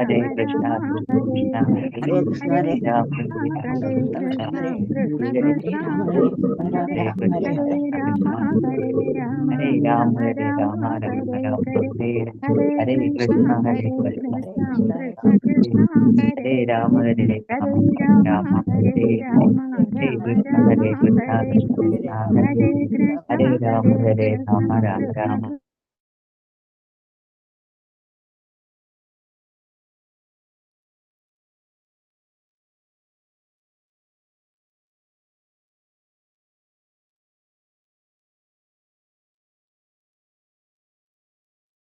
Hare Rama Krishna, Rama Hare Hare Krishna, Hare Hare Hare Ram, Krishna Hare Ram, Hare Krishna Krishna Hare Krishna Ram, Hare Hare Hare Krishna, Hare Hare Rama Krishna, Hare Rama Hare Ram, Rama Hare Rama Ram, Ram Hare Ram, Hare Hare Hare Hare Krishna Krishna, Hare Hare Krishna, Krishna Krishna Hare Krishna Hare Ram, Hare Hare Hare Ram, Rama Ram Hare Hare Rama Hare Rama Krishna, Rama Hare Krishna, Hare Krishna Hare Krishna, Hare Krishna Hare Ram, Hare Hare Krishna Ram, Ram Krishna Ram.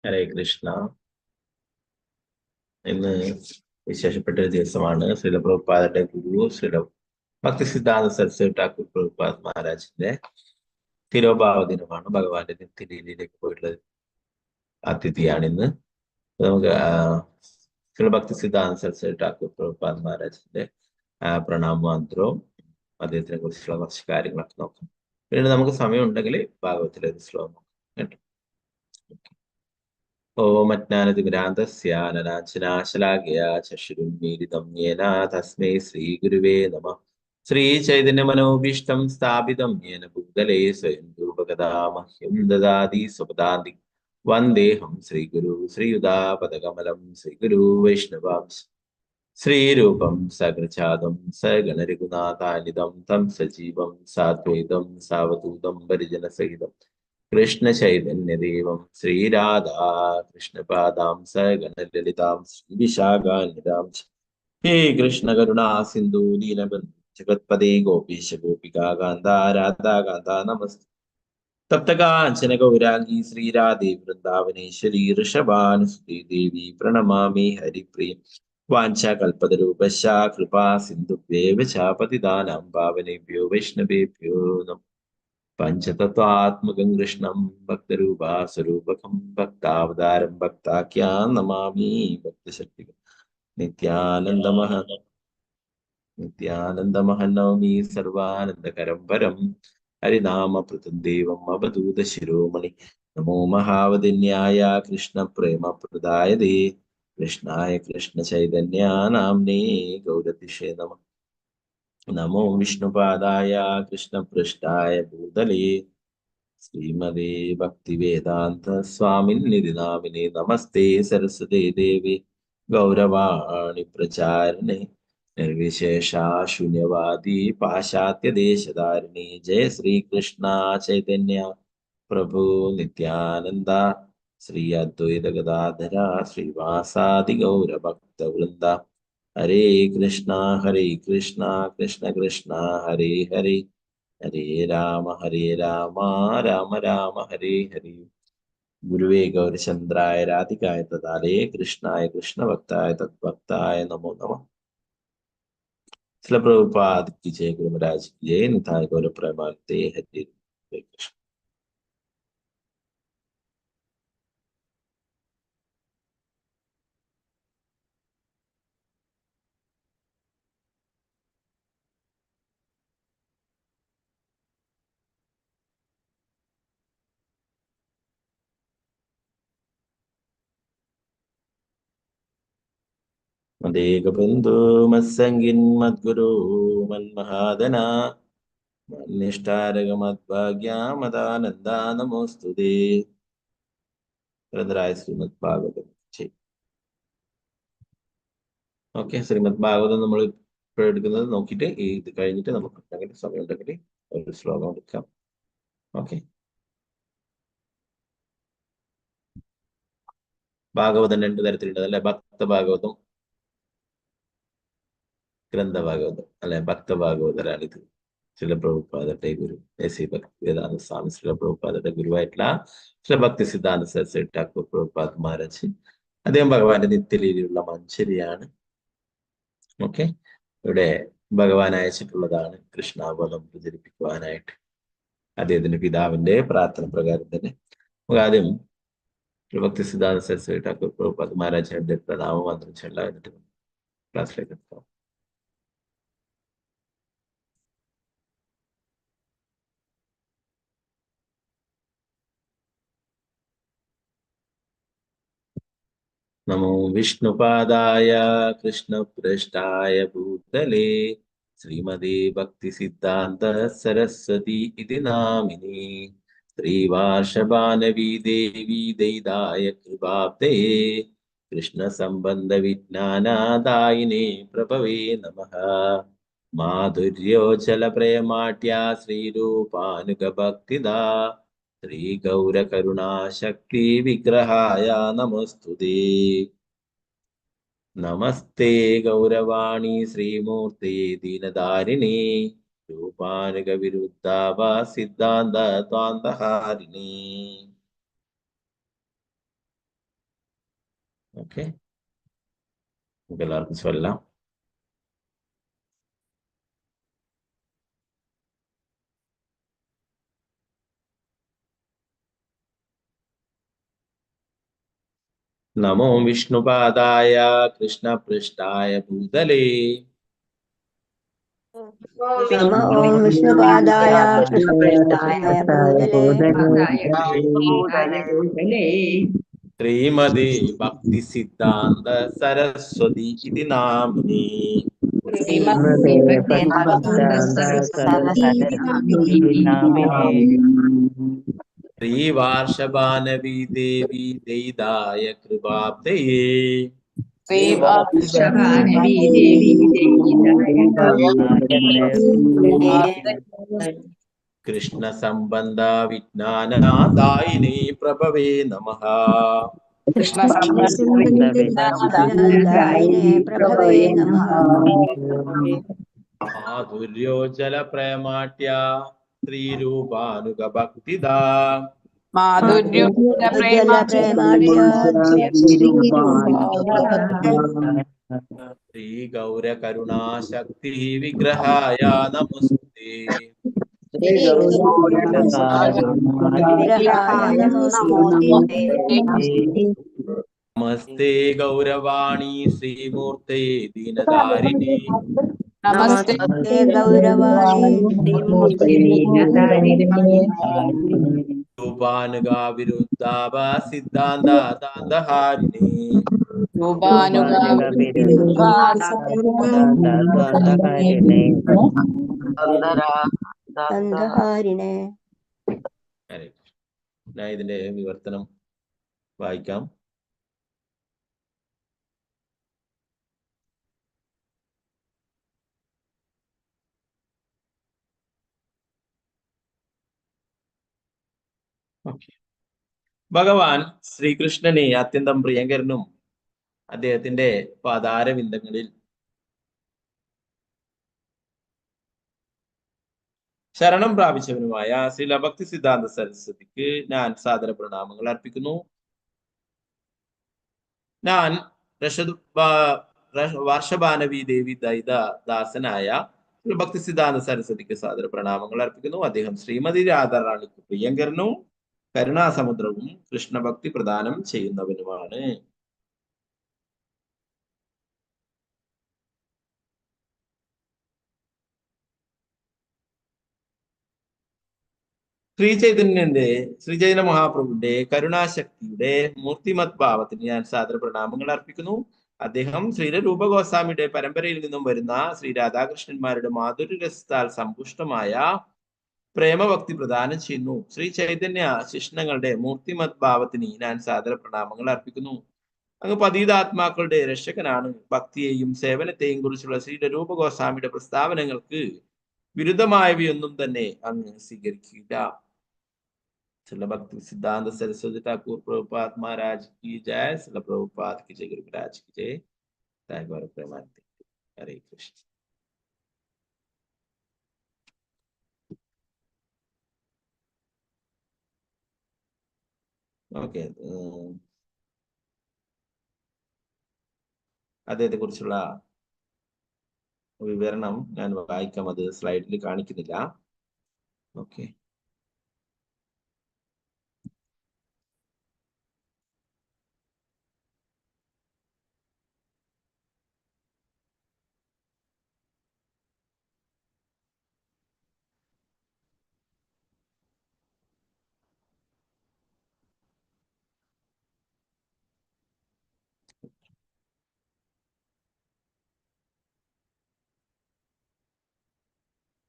ഹരേ കൃഷ്ണ. ഇന്ന് വിശേഷപ്പെട്ട ഒരു ദിവസമാണ്. ശ്രീല പ്രഭുപാദയുടെ ഗുരു ശ്രീല ഭക്തി സിദ്ധാന്ത സരസ്വതി ഠാക്കൂർ പ്രഭുപാദ് മഹാരാജിന്റെ തിരോഭാവ ദിനമാണ്. ഭഗവാന്റെ നിത്യലീലയിലേക്ക് പോയിട്ടുള്ള അതിഥിയാണിന്ന്. നമുക്ക് ശ്രീല ഭക്തി സിദ്ധാന്ത സരസ്വതി ഠാക്കൂർ പ്രഭുപാദ് മഹാരാജിന്റെ പ്രണാമമന്ത്രവും അദ്ദേഹത്തിനെ കുറിച്ചുള്ള കുറച്ച് കാര്യങ്ങളൊക്കെ നോക്കാം. പിന്നീട് നമുക്ക് സമയം ഉണ്ടെങ്കിൽ ഭാഗവത്തിലെ ഒരു ശ്ലോകം നോക്കാം കേട്ടോ. ഓം അജ്ഞാനതിമിരാന്തസ്യ അനനാശനാശലാഘ്യ ചക്ഷുരുന്മീലിതം യേന തസ്മൈ ശ്രീഗുരുവേ നമഃ. ശ്രീചൈതന്യമനോഭീഷ്ടം സ്ഥാപിതം യേന ഭൂതലേ സ്വയം രൂപകഥാ മഹ്യം ദദാതി സ്വപദാന്തി. വന്ദേഹം ശ്രീഗുരു ശ്രീയുതാപദകമലം ശ്രീഗുരു വൈഷ്ണവാംശ ശ്രീരൂപം സകൃച്ഛാദം സഗണരഘുനാഥാനിതം തം സജീവം സാദ്വൈതം സാവധൂതം പരിജനസഹിതം കൃഷ്ണചൈതന്യദേവം ശ്രീരാധാ കൃഷ്ണപാദാം സഗണലളിതാം ശ്രീവിശാഖാനിതാം ഹേ കൃഷ്ണ കരുണാ സിന്ധു ദീനബന്ധു ജഗത്പദേ ഗോപീശ ഗോപികാ കാന്ത രാധാ കാന്ത നമസ്തേ. തപ്തകാഞ്ചന ഗൗരാംഗീ ശ്രീരാധേ വൃന്ദാവനേശ്വരി ഋഷഭാനുസുതി ദേവി പ്രണമാമി ഹരിപ്രിയ. വാഞ്ചാകൽപതരൂപശ്ച കൃപാ സിന്ധുഭ്യേവ ച പതിതാനാം പാവനേഭ്യോ വൈഷ്ണവേഭ്യോ നമഃ. പഞ്ചതത്വാത്മകം കൃഷ്ണം ഭക്തരൂപാസ്വരൂപകം ഭക്താവതാരം ഭക്താഖ്യാൻ നമാമി ഭക്തശക്തികം. നിത്യാനന്ദമഹം നവമി സർവാനന്ദകരം പരം ഹരിനാമപ്രദം ദേവം അവധൂത ശിരോമണി. നമോ മഹാവതിന്യായ കൃഷ്ണ പ്രേമപ്രദായതേ കൃഷ്ണായ കൃഷ്ണ ചൈതന്യ നാംനേ ഗൗരതിഷേ നമ. നമോ വിഷ്ണുപാദായ കൃഷ്ണപൃഷ്ഠായ ഭൂതലേ ശ്രീമതേ ഭക്തിവേദാന്ത സ്വാമിനിധി നാമിനെ. നമസ്തേ സരസ്വതേ ദേവി ഗൗരവാണി പ്രചാരിണേ നിർവിശേഷ ശൂന്യവാദി പാശ്ചാത്യദേശധാരിണി. ജയ ശ്രീകൃഷ്ണ ചൈതന്യ പ്രഭു നിത്യാനന്ദ ശ്രീ അദ്വൈത ഗദാധര ശ്രീവാസാദി ഗൗരഭക്തവൃന്ദ. ഹരേ കൃഷ്ണ കൃഷ്ണ കൃഷ്ണ ഹരേ ഹരേ ഹരേ രാമ രാമ രാമ ഹരേ ഹരേ. ഗുരുവേ ഗൗരചന്ദ്രായ രാധികായ തദാലേ കൃഷ്ണായ കൃഷ്ണഭക്തായ തദ്ഭക്തായ നമോ നമഃ. ശ്രീല പ്രഭുപാദ് की जय, गुरु महाराज की जय, निताय गौर प्रेमानंदे हरे कृष्ण. മദേകബന്ധു മത്സംഗിൻ മദ്ഗുരു മന്മഹാദന മന്നിഷ്ടാരകമദ്ഭാഗ്യമദാനന്ദ നമോസ്തുതേ. ഗ്രന്ഥരായ ശ്രീമദ് ഭാഗവതം. ഓക്കെ, ശ്രീമദ് ഭാഗവതം നമ്മൾ എടുക്കുന്നത് നോക്കിയിട്ട് ഇത് കഴിഞ്ഞിട്ട് നമുക്ക് ഉണ്ടെങ്കിൽ സമയം ഉണ്ടെങ്കിൽ ഒരു ശ്ലോകം എടുക്കാം. ഓക്കെ, ഭാഗവതം രണ്ടു തരത്തിലുണ്ട് അല്ലെ. ഭക്തഭാഗവതം, ഗ്രന്ഥഭാഗവതം അല്ലെ. ഭക്തഭാഗവതരാണ് ഇത്. ശ്രീല പ്രഭുപാദരുടെ ഗുരു ശ്രീ ഭക്തി വേദാന്ത സ്വാമി ശ്രീല പ്രഭുപാദരുടെ ഗുരുവായിട്ടുള്ള ശ്രീ ഭക്തി സിദ്ധാന്ത സരസ്വതി ഠാക്കൂർ പ്രഭുപാദ് മഹാരാജ്. അദ്ദേഹം ഭഗവാന്റെ നിത്യലീലയിലുള്ള മഞ്ചരിയാണ്. ഓക്കെ, ഇവിടെ ഭഗവാൻ അയച്ചിട്ടുള്ളതാണ് കൃഷ്ണാവതം പ്രചരിപ്പിക്കുവാനായിട്ട്. അദ്ദേഹത്തിന്റെ പിതാവിന്റെ പ്രാർത്ഥന പ്രകാരം തന്നെ നമുക്ക് ആദ്യം ഭക്തി സിദ്ധാന്ത സരസ്വതി ഠാക്കൂർ പ്രഭുപാദ് മഹാരാജന്റെ പ്രണാമമന്ത്രം ചൊല്ലാം. എന്നിട്ട് ക്ലാസ്സിലേക്ക് എത്താം. नमो विष्णुपादाय कृष्णप्रेष्ठाय भूतले श्रीमते भक्तिसिद्धान्त सरस्वती इति नामिने श्रीवार्षभानवी देवी दैदाय कृपाब्धे कृष्णसम्बन्धविज्ञानादायिने प्रभवे नमः माधुर्योज्जलप्रेमाट्या श्रीरूपानुगभक्तिदा श्रीगौरकरुणाशक्ति विग्रहाय नमस्तुते नमस्ते गौरवाणी श्रीमूर्ते दीनदारिणे रूपानुगविरुद्धावा सिद्धान्त त्वान्तहारिणे ഓക്കെ നമുക്ക് എല്ലാവർക്കും ചൊല്ലാം. नमो विष्णुपादाय कृष्णपृष्ठाय भूतले नमो विष्णुपादाय कृष्णप्रेष्ठाय भूतले श्रीमदे भक्तिसिद्धान्त सरस्वती इति नामिने श्रीमते भक्तिसिद्धान्त सरस्वती नामिने श्रीवार्षभानवी देवी दैदाय कृपाब्धये श्रीवार्षभानवी देवी कृष्णसम्बन्ध विज्ञानदायिने प्रभवे नमः कृष्णसम्बन्धविज्ञानदायिने प्रभवे नमः माधुर्योज्जलप्रेमाट्या श्रीरूपानुगभक्तिदा श्रीगौरकरुणाशक्तिः विग्रहाय नमस्ते नमस्ते गौरवाणी श्रीमूर्ते दीनदारिणे नमस्ते गौरवाणी रूपानुगा विरुद्धावा सिद्धान्त दान्तहारिणे സന്ധാരിണേ. ഞാൻ ഇതിന്റെ വിവർത്തനം വായിക്കാം. ഭഗവാൻ ശ്രീകൃഷ്ണനെ അത്യന്തം പ്രിയങ്കരനും അദ്ദേഹത്തിന്റെ പാതാരവിന്ദങ്ങളിൽ ശരണം പ്രാപിച്ചവനുമായ ശ്രീല ഭക്തി സിദ്ധാന്ത സരസ്വതിക്ക് ഞാൻ സാദര പ്രണാമങ്ങൾ അർപ്പിക്കുന്നു. ഞാൻ വർഷഭാനവി ദേവി ദൈത ദാസനായ ഭക്തി സിദ്ധാന്ത സരസ്വതിക്ക് സാദര പ്രണാമങ്ങൾ അർപ്പിക്കുന്നു. അദ്ദേഹം ശ്രീമതി രാധാറാണിക്ക് പ്രിയങ്കരനും കരുണാസമുദ്രവും കൃഷ്ണഭക്തി പ്രദാനം ചെയ്യുന്നവനുമാണ്. ശ്രീചൈതന്യ മഹാപ്രഭുവിന്റെ കരുണാശക്തിയുടെ മൂർത്തിമത് ഭാവത്തിന് ഞാൻ സാദര പ്രണാമങ്ങൾ അർപ്പിക്കുന്നു. അദ്ദേഹം ശ്രീരൂപ ഗോസ്വാമിയുടെ പരമ്പരയിൽ നിന്നും വരുന്ന ശ്രീ രാധാകൃഷ്ണന്മാരുടെ മാധുര്യരസത്താൽ സമ്പുഷ്ടമായ പ്രേമഭക്തി പ്രദാനം ചെയ്യുന്നു. ശ്രീ ചൈതന്യ ശിഷ്ണങ്ങളുടെ മൂർത്തിമത് ഭാവത്തിന് ഞാൻ സാദര പ്രണാമങ്ങൾ അർപ്പിക്കുന്നു. അങ്ങ് പതീതാത്മാക്കളുടെ രക്ഷകനാണ്. ഭക്തിയെയും സേവനത്തെയും കുറിച്ചുള്ള ശ്രീരൂപ ഗോസ്വാമിയുടെ പ്രസ്താവനകൾക്ക് വിരുദ്ധമായവയൊന്നും തന്നെ അങ്ങ് സ്വീകരിക്കില്ല. श्रील भक्ति सिद्धांत सरस्वती ठाकुर प्रभुपाद महाराज की जय. श्रील प्रभुपाद की जय. गुरु महाराज की जय. जय गौर प्रेमानंद. हरे कृष्ण. ഓക്കെ, അദ്ദേഹത്തെ കുറിച്ചുള്ള വിവരണം ഞാൻ വായിക്കാം. അത് സ്ലൈഡിൽ കാണിക്കുന്നില്ല. ഓക്കെ,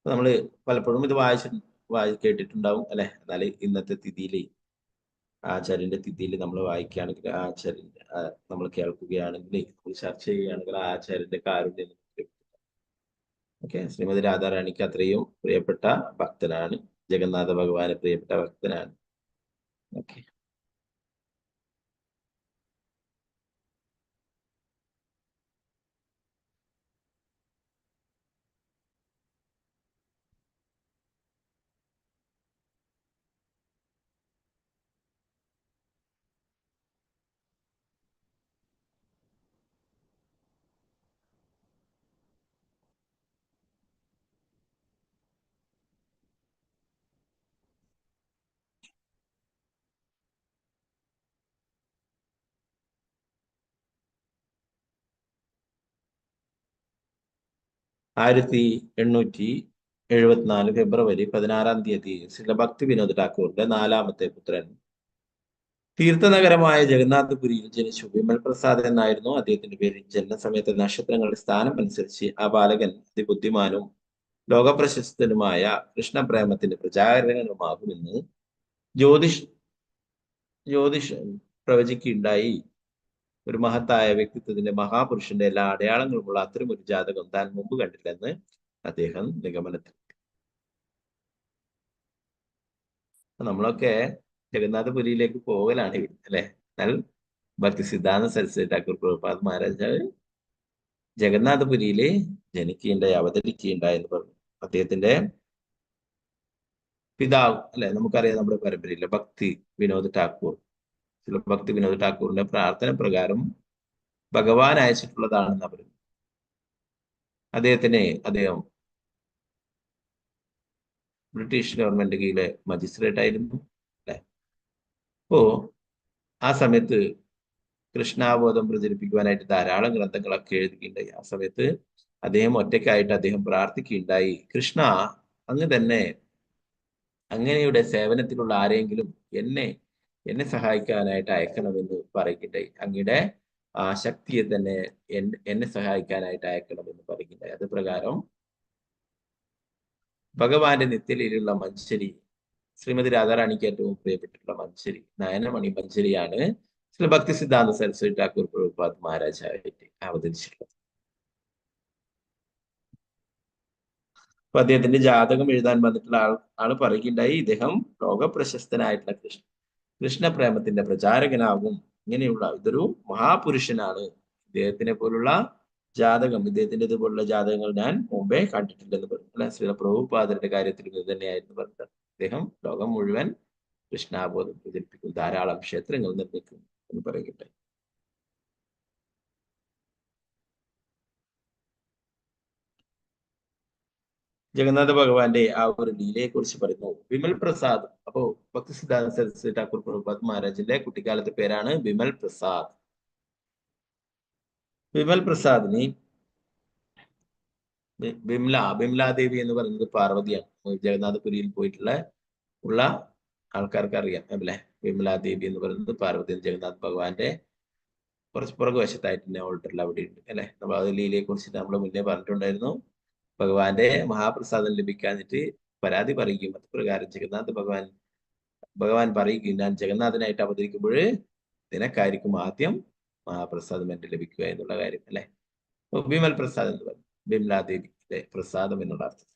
നമ്മൾ പലപ്പോഴും ഇത് കേട്ടിട്ടുണ്ടാവും അല്ലെ. എന്നാൽ ഇന്നത്തെ തിഥിയിൽ ആചാര്യന്റെ തിഥിയിൽ നമ്മൾ വായിക്കുകയാണെങ്കിൽ ആചാര്യന്റെ നമ്മൾ കേൾക്കുകയാണെങ്കിൽ നമ്മൾ ചർച്ച ചെയ്യുകയാണെങ്കിൽ ആചാര്യന്റെ കാരുണ്യം. ഓക്കെ, ശ്രീമതി രാധാറാണിക്ക് അത്രയും പ്രിയപ്പെട്ട ഭക്തനാണ്, ജഗന്നാഥ ഭഗവാന് പ്രിയപ്പെട്ട ഭക്തനാണ്. ഓക്കെ, 1874 ഫെബ്രുവരി 16 ശ്രീ ഭക്തി വിനോദ് ഠാക്കൂറിന്റെ 4ാമത്തെ പുത്രൻ തീർത്ഥനഗരമായ ജഗന്നാഥപുരിയിൽ ജനിച്ചു. വിമൽ പ്രസാദ് എന്നായിരുന്നു അദ്ദേഹത്തിന്റെ പേര്. ജനനസമയത്തെ നക്ഷത്രങ്ങളുടെ സ്ഥാനം അനുസരിച്ച് ആ ബാലകൻ അതിബുദ്ധിമാനും ലോകപ്രശസ്തനുമായ കൃഷ്ണപ്രേമത്തിന്റെ പ്രചാരകനുമാകുമെന്ന് ജ്യോതിഷം പ്രവചിക്കുകയുണ്ടായി. ഒരു മഹത്തായ വ്യക്തിത്വത്തിന്റെ മഹാപുരുഷന്റെ എല്ലാ അടയാളങ്ങളുമുള്ള അത്തരമൊരു ജാതകം താൻ മുമ്പ് കണ്ടില്ലെന്ന് അദ്ദേഹം നിഗമനത്തിൽ. നമ്മളൊക്കെ ജഗന്നാഥപുരിയിലേക്ക് പോകലാണ് അല്ലെ. എന്നാൽ ഭക്തി സിദ്ധാന്ത സരസ്വതി ഠാക്കൂർ പ്രഭുപാദ് മഹാരാജ് ജഗന്നാഥപുരിയില് ജനിക്കുകയുണ്ടായി, അവതരിക്കുകയുണ്ടായി എന്ന് പറഞ്ഞു. അദ്ദേഹത്തിന്റെ പിതാവ് അല്ലെ, നമുക്കറിയാം നമ്മുടെ പരമ്പരയിലെ ഭക്തി വിനോദ് ഠാക്കൂർ. ഭക്തി വിനോദ് ഠാക്കൂറിന്റെ പ്രാർത്ഥന പ്രകാരം ഭഗവാൻ അയച്ചിട്ടുള്ളതാണെന്ന് പറയുന്നത്. അദ്ദേഹം ബ്രിട്ടീഷ് ഗവൺമെന്റ് കീഴിലെ മജിസ്ട്രേറ്റ് ആയിരുന്നു അല്ലെ. അപ്പോ ആ സമയത്ത് കൃഷ്ണാബോധം പ്രചരിപ്പിക്കുവാനായിട്ട് ധാരാളം ഗ്രന്ഥങ്ങളൊക്കെ എഴുതുകയുണ്ടായി. ആ സമയത്ത് അദ്ദേഹം ഒറ്റയ്ക്കായിട്ട് അദ്ദേഹം പ്രാർത്ഥിക്കുകയുണ്ടായി, കൃഷ്ണ അങ്ങ് തന്നെ അങ്ങനെയുടെ സേവനത്തിലുള്ള ആരെങ്കിലും എന്നെ സഹായിക്കാനായിട്ട് അയക്കണമെന്ന് പറയുകയുണ്ടായി. അങ്ങയുടെ ആ ശക്തിയെ തന്നെ എന്നെ സഹായിക്കാനായിട്ട് അയക്കണമെന്ന് പറയുകയുണ്ടായി. അത് പ്രകാരം ഭഗവാന്റെ നിത്യലയിലുള്ള മഞ്ചരി, ശ്രീമതി രാധാറാണിക്ക് ഏറ്റവും പ്രിയപ്പെട്ടിട്ടുള്ള മഞ്ചരി, നയനമണി മഞ്ചരിയാണ് ശ്രീ ഭക്തി സിദ്ധാന്ത സരസ്വതി ഠാക്കൂർ പ്രഭുപാദ് മഹാരാജായിട്ട് അവതരിച്ചിട്ടുള്ളത്. അപ്പൊ അദ്ദേഹത്തിന്റെ ജാതകം എഴുതാൻ വന്നിട്ടുള്ള ആള് പറയുകയുണ്ടായി, ഇദ്ദേഹം ലോകപ്രശസ്തനായിട്ടുള്ള കൃഷ്ണപ്രേമത്തിന്റെ പ്രചാരകനാകും. ഇങ്ങനെയുള്ള ഇതൊരു മഹാപുരുഷനാണ്. ഇദ്ദേഹത്തിനെ പോലുള്ള ഇദ്ദേഹത്തിന്റെ ഇതുപോലുള്ള ജാതകങ്ങൾ ഞാൻ മുമ്പേ കണ്ടിട്ടില്ലെന്ന് പറഞ്ഞു അല്ലെ. ശ്രീ പ്രഭുപാദരുടെ കാര്യത്തിൽ ഇത് തന്നെയായിരുന്നു പറഞ്ഞത്. അദ്ദേഹം ലോകം മുഴുവൻ കൃഷ്ണാബോധം പ്രചരിപ്പിക്കും, ധാരാളം ക്ഷേത്രങ്ങൾ നിർമ്മിക്കും എന്ന് പറയട്ടെ. ജഗന്നാഥ ഭഗവാന്റെ ആ ഒരു ലീലയെ കുറിച്ച് പറയുന്നു. വിമൽ പ്രസാദ്. അപ്പോ ഭക്തി സിദ്ധാന്ത സരസ്വതി ഠാക്കൂർ പ്രഭുപാദ് മഹാരാജിന്റെ കുട്ടിക്കാലത്തെ പേരാണ് വിമൽ പ്രസാദ്. വിമൽ പ്രസാദിന് ബിംലാദേവി എന്ന് പറയുന്നത് പാർവതിയാണ്. ജഗന്നാഥപുരിയിൽ ഉള്ള ആൾക്കാർക്ക് അറിയാം അല്ലെ. ബിംലാദേവി എന്ന് പറയുന്നത് പാർവതി, ജഗന്നാഥ് ഭഗവാന്റെ കുറച്ച് പുറകുവശത്തായിട്ട് തന്നെ ഓൾട്ടറിൽ അവിടെ ഉണ്ട് അല്ലെ. നമ്മൾ അത് ലീലയെ കുറിച്ചിട്ട് നമ്മൾ മുന്നേ പറഞ്ഞിട്ടുണ്ടായിരുന്നു. ഭഗവാന്റെ മഹാപ്രസാദം ലഭിക്കാഞ്ഞിട്ട് പരാതി പറയുകയും അത് പ്രകാരം ഭഗവാൻ പറയുകയും, ഞാൻ ജഗന്നാഥനായിട്ട് അവതരിക്കുമ്പോൾ നിനക്കായിരിക്കും ആദ്യം മഹാപ്രസാദം എന്റെ ലഭിക്കുക എന്നുള്ള കാര്യം അല്ലെ. വിമൽ പ്രസാദ് എന്ന് പറഞ്ഞു, ബിംലാദേവിയുടെ പ്രസാദം എന്നുള്ള അർത്ഥം.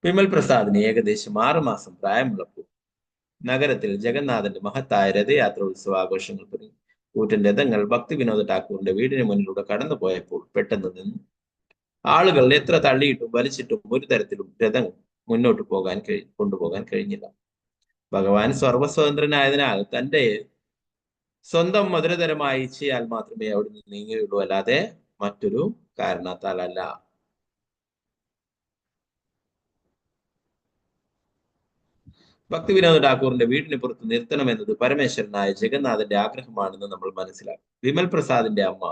വിമൽ പ്രസാദിന് ഏകദേശം 6 മാസം പ്രായമുള്ളപ്പോൾ നഗരത്തിൽ ജഗന്നാഥന്റെ മഹത്തായ രഥയാത്ര ഉത്സവാഘോഷങ്ങൾ തുടങ്ങി. കൂറ്റൻ രഥങ്ങൾ ഭക്തി വിനോദ ഠാക്കൂറിന്റെ വീടിന് മുന്നിലൂടെ കടന്നു പോയപ്പോൾ പെട്ടെന്ന് നിന്നു. ആളുകൾ എത്ര തള്ളിയിട്ടും വലിച്ചിട്ടും ഒരു തരത്തിലും രഥം മുന്നോട്ട് കൊണ്ടുപോകാൻ കഴിഞ്ഞില്ല. ഭഗവാൻ സർവസ്വതന്ത്രനായതിനാൽ തന്റെ സ്വന്തം മധുരതരമായ ഇച്ഛയാൽ മാത്രമേ അവിടുന്ന് നീങ്ങുകയുള്ളൂ, അല്ലാതെ മറ്റൊരു കാരണത്താലല്ല. ഭക്തി വിനോദ ഠാക്കൂറിന്റെ വീടിന് പുറത്ത് നിർത്തണമെന്നത് പരമേശ്വരനായ ജഗന്നാഥന്റെ ആഗ്രഹമാണെന്ന് നമ്മൾ മനസ്സിലാക്കും. വിമൽ പ്രസാദിന്റെ അമ്മ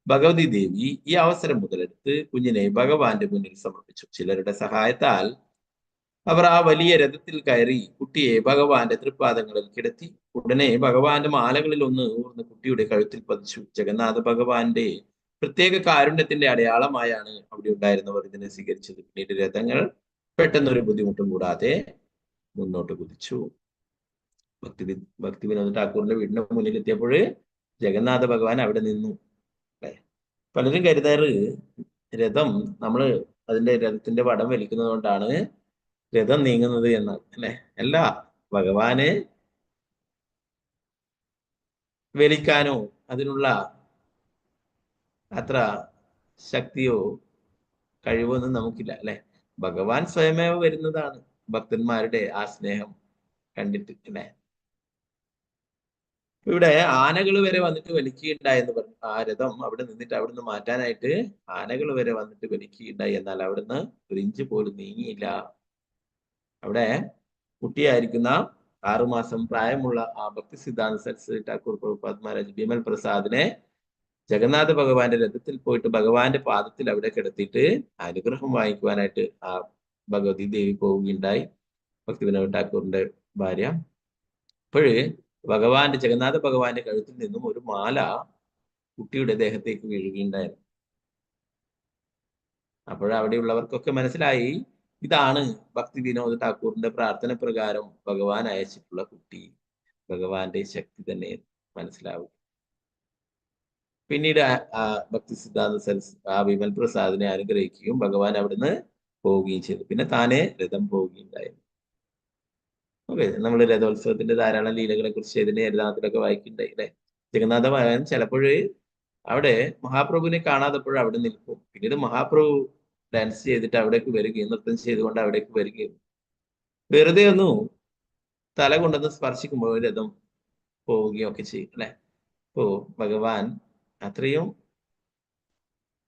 ഭഗവതി ദേവി ഈ അവസരം മുതലെടുത്ത് കുഞ്ഞിനെ ഭഗവാന്റെ മുന്നിൽ സമർപ്പിച്ചു. ചിലരുടെ സഹായത്താൽ അവർ ആ വലിയ രഥത്തിൽ കയറി കുട്ടിയെ ഭഗവാന്റെ തൃപ്പാദങ്ങളിൽ കിടത്തി. ഉടനെ ഭഗവാന്റെ മാലകളിൽ ഒന്ന് ഊർന്ന് കുട്ടിയുടെ കഴുത്തിൽ പതിച്ചു. ജഗന്നാഥ ഭഗവാന്റെ പ്രത്യേക കാരുണ്യത്തിന്റെ അടയാളമായാണ് അവിടെ ഉണ്ടായിരുന്നവർ ഇതിനെ സ്വീകരിച്ചത്. പിന്നീട് രഥങ്ങൾ പെട്ടെന്നൊരു ബുദ്ധിമുട്ടും കൂടാതെ മുന്നോട്ട് കുതിച്ചു. ഭക്തി വിനോദ് ഠാക്കൂറിന്റെ വീടിന്റെ മുന്നിൽ എത്തിയപ്പോൾ ജഗന്നാഥ ഭഗവാൻ അവിടെ നിന്നു. അല്ലെ, പലരും കരുതാറ് രഥം നമ്മള് അതിന്റെ രഥത്തിന്റെ വടം വലിക്കുന്നത് കൊണ്ടാണ് രഥം നീങ്ങുന്നത് എന്നാണ്. അല്ലെ, അല്ല, ഭഗവാന് വലിക്കാനോ അതിനുള്ള അത്ര ശക്തിയോ കഴിവൊന്നും നമുക്കില്ല. അല്ലെ, ഭഗവാൻ സ്വയമേവ വരുന്നതാണ് ഭക്തന്മാരുടെ ആ സ്നേഹം കണ്ടിട്ട്. അല്ലെ, ഇവിടെ ആനകൾ വരെ വന്നിട്ട് വലിക്കുകയുണ്ടായെന്ന് പറഞ്ഞു. ആ രഥം അവിടെ നിന്നിട്ട് അവിടുന്ന് മാറ്റാനായിട്ട് ആനകൾ വരെ വന്നിട്ട് വലിക്കുകയുണ്ടായി. എന്നാൽ അവിടുന്ന് ഒരു ഇഞ്ച് പോലും നീങ്ങിയില്ല. അവിടെ കുട്ടിയായിരിക്കുന്ന 6 മാസം പ്രായമുള്ള ആ ഭക്തി സിദ്ധാന്ത സരസ്വതി ഠാക്കൂർ പ്രഭുപാദ് മഹാരാജ് ബിമൽ പ്രസാദിനെ ജഗന്നാഥ ഭഗവാന്റെ രഥത്തിൽ പോയിട്ട് ഭഗവാന്റെ പാദത്തിൽ അവിടെ കിടത്തിയിട്ട് അനുഗ്രഹം വാങ്ങിക്കുവാനായിട്ട് ആ ഭഗവതി ദേവി പോവുകയുണ്ടായി, ഭക്തി വിനോദ് ഠാക്കൂറിന്റെ ഭാര്യ. അപ്പോഴ് ജഗന്നാഥ ഭഗവാന്റെ കഴുത്തിൽ നിന്നും ഒരു മാല കുട്ടിയുടെ ദേഹത്തേക്ക് വീഴുകയുണ്ടായിരുന്നു. അപ്പോഴവിടെയുള്ളവർക്കൊക്കെ മനസ്സിലായി, ഇതാണ് ഭക്തി വിനോദ് ഠാക്കൂറിന്റെ പ്രാർത്ഥന പ്രകാരം ഭഗവാൻ അയച്ചിട്ടുള്ള കുട്ടി, ഭഗവാന്റെ ശക്തി തന്നെ മനസ്സിലാവും. പിന്നീട് ആ ഭക്തി സിദ്ധാന്ത സരസ് ആ വിമൽ പ്രസാദിനെ അനുഗ്രഹിക്കുകയും ഭഗവാൻ അവിടുന്ന് പോവുകയും ചെയ്തു. പിന്നെ താനെ രഥം പോവുകയുണ്ടായിരുന്നു. ഓക്കെ, നമ്മൾ രഥോത്സവത്തിന്റെ ധാരാളം ലീലകളെ കുറിച്ച് ഇതിന്റെ ഹരിനാഥത്തിലൊക്കെ വായിക്കുന്നുണ്ടായി. അല്ലെ, ജഗന്നാഥ ഭഗവാൻ ചിലപ്പോഴ് അവിടെ മഹാപ്രഭുവിനെ കാണാതപ്പോഴും അവിടെ നിൽക്കും. പിന്നീട് മഹാപ്രഭു ഡാൻസ് ചെയ്തിട്ട് അവിടേക്ക് വരികയും നൃത്തം ചെയ്തുകൊണ്ട് അവിടേക്ക് വരികയും വെറുതെ ഒന്ന് തല കൊണ്ടൊന്ന് സ്പർശിക്കുമ്പോൾ രഥം പോവുകയും ഒക്കെ ചെയ്യും. അല്ലെ, അപ്പോ ഭഗവാൻ അത്രയും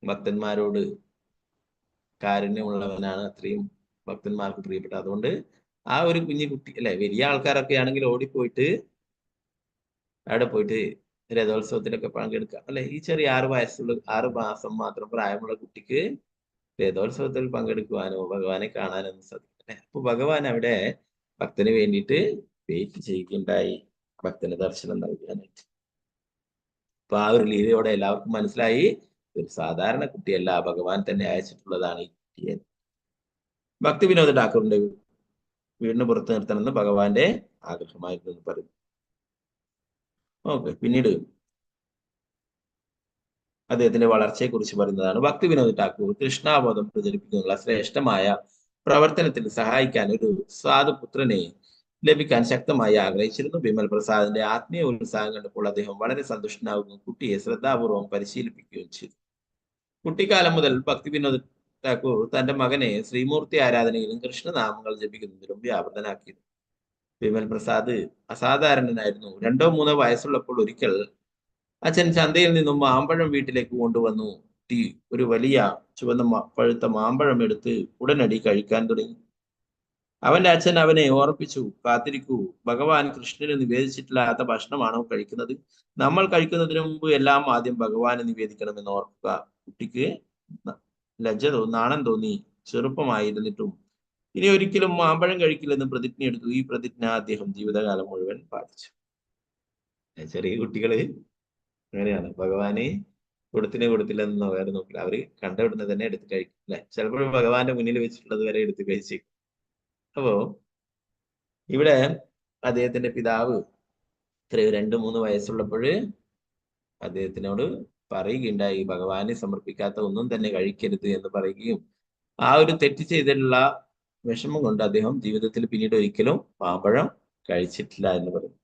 ഭക്തന്മാരോട് കാരുണ്യമുള്ളവനാണ്, അത്രയും ഭക്തന്മാർക്ക് പ്രിയപ്പെട്ട. അതുകൊണ്ട് ആ ഒരു കുഞ്ഞു കുട്ടി, അല്ലെ, വലിയ ആൾക്കാരൊക്കെ ആണെങ്കിൽ ഓടിപ്പോയിട്ട് അവിടെ പോയിട്ട് രഥോത്സവത്തിലൊക്കെ പങ്കെടുക്കാം. അല്ലെ, ഈ ചെറിയ 6 മാസം മാത്രം പ്രായമുള്ള കുട്ടിക്ക് രഥോത്സവത്തിൽ പങ്കെടുക്കുവാനോ ഭഗവാനെ കാണാനോ ഒന്നും സാധിക്കും. അല്ലെ, അപ്പൊ ഭഗവാൻ അവിടെ ഭക്തന് വേണ്ടിയിട്ട് വെയിറ്റ് ചെയ്യുകയുണ്ടായി, ഭക്തന് ദർശനം നൽകാനായിട്ട്. അപ്പൊ ആ ഒരു ലീലയോടെ എല്ലാവർക്കും മനസ്സിലായി, ഒരു സാധാരണ കുട്ടിയല്ല, ഭഗവാൻ തന്നെ അയച്ചിട്ടുള്ളതാണ് ഈ കുട്ടിയെ. ഭക്തി വിനോദ് ഠാക്കൂറിന്റെ വീടിന് പുറത്ത് നിർത്തണമെന്ന് ഭഗവാന്റെ ആഗ്രഹമായിരുന്നു എന്ന് പറയുന്നു. ഓക്കെ, പിന്നീട് അദ്ദേഹത്തിന്റെ വളർച്ചയെ കുറിച്ച് പറയുന്നതാണ്. ഭക്തി വിനോദ് ഠാക്കൂർ കൃഷ്ണാബോധം പ്രചരിപ്പിക്കുന്നതിനുള്ള ശ്രേഷ്ഠമായ പ്രവർത്തനത്തിൽ സഹായിക്കാൻ ഒരു സാധുപുത്രനെ ലഭിക്കാൻ ശക്തമായി ആഗ്രഹിച്ചിരുന്നു. ബിമൽ പ്രസാദിന്റെ ആത്മീയ ഉത്സാഹം കണ്ടപ്പോൾ അദ്ദേഹം വളരെ സന്തുഷ്ടനാവുകയും കുട്ടിയെ ശ്രദ്ധാപൂർവം പരിശീലിപ്പിക്കുകയും ചെയ്തു. കുട്ടിക്കാലം മുതൽ ഭക്തി വിനോദ് ഠാക്കൂർ തന്റെ മകനെ ശ്രീമൂർത്തി ആരാധനയിലും കൃഷ്ണനാമങ്ങൾ ജപിക്കുന്നതിലും വ്യാപൃതനാക്കിയിരുന്നു. ബിമൽ പ്രസാദ് അസാധാരണനായിരുന്നു. 2-3 വയസ്സുള്ളപ്പോൾ ഒരിക്കൽ അച്ഛൻ ചന്തയിൽ നിന്നും മാമ്പഴം വീട്ടിലേക്ക് കൊണ്ടുവന്നു. കുട്ടി ഒരു വലിയ ചുവന്ന പഴുത്ത മാമ്പഴം എടുത്ത് ഉടനടി കഴിക്കാൻ തുടങ്ങി. അവന്റെ അച്ഛൻ അവനെ ഓർപ്പിച്ചു, കാത്തിരിക്കൂ, ഭഗവാൻ കൃഷ്ണന് നിവേദിച്ചിട്ടില്ലാത്ത ഭക്ഷണമാണോ കഴിക്കുന്നത്? നമ്മൾ കഴിക്കുന്നതിന് മുമ്പ് എല്ലാം ആദ്യം ഭഗവാന് നിവേദിക്കണമെന്ന് ഓർക്കുക. കുട്ടിക്ക് നാണം തോന്നി. ചെറുപ്പമായിരുന്നിട്ടും ഇനി ഒരിക്കലും മാമ്പഴം കഴിക്കില്ലെന്ന് പ്രതിജ്ഞ എടുത്തു. ഈ പ്രതിജ്ഞ അദ്ദേഹം ജീവിതകാലം മുഴുവൻ പാലിച്ചു. ചെറിയ കുട്ടികള് അങ്ങനെയാണ്, ഭഗവാന് കൊടുത്തില്ലെന്ന് വേറെ നോക്കില്ല, അവര് കണ്ടവിടുന്ന് തന്നെ എടുത്ത് കഴിക്കും. അല്ലെ, ചിലപ്പോഴും ഭഗവാന്റെ മുന്നിൽ വെച്ചിട്ടുള്ളത് വരെ എടുത്ത് കഴിച്ചേക്കും. അപ്പോ ഇവിടെ അദ്ദേഹത്തിന്റെ പിതാവ് 2-3 വയസ്സുള്ളപ്പോൾ അദ്ദേഹത്തിനോട് പറയുകയുണ്ടായി, ഭഗവാനെ സമർപ്പിക്കാത്ത ഒന്നും തന്നെ കഴിക്കരുത് എന്ന് പറയുകയും ആ ഒരു തെറ്റ് ചെയ്തിട്ടുള്ള വിഷമം കൊണ്ട് അദ്ദേഹം ജീവിതത്തിൽ പിന്നീട് ഒരിക്കലും മാമ്പഴം കഴിച്ചിട്ടില്ല എന്ന് പറയും.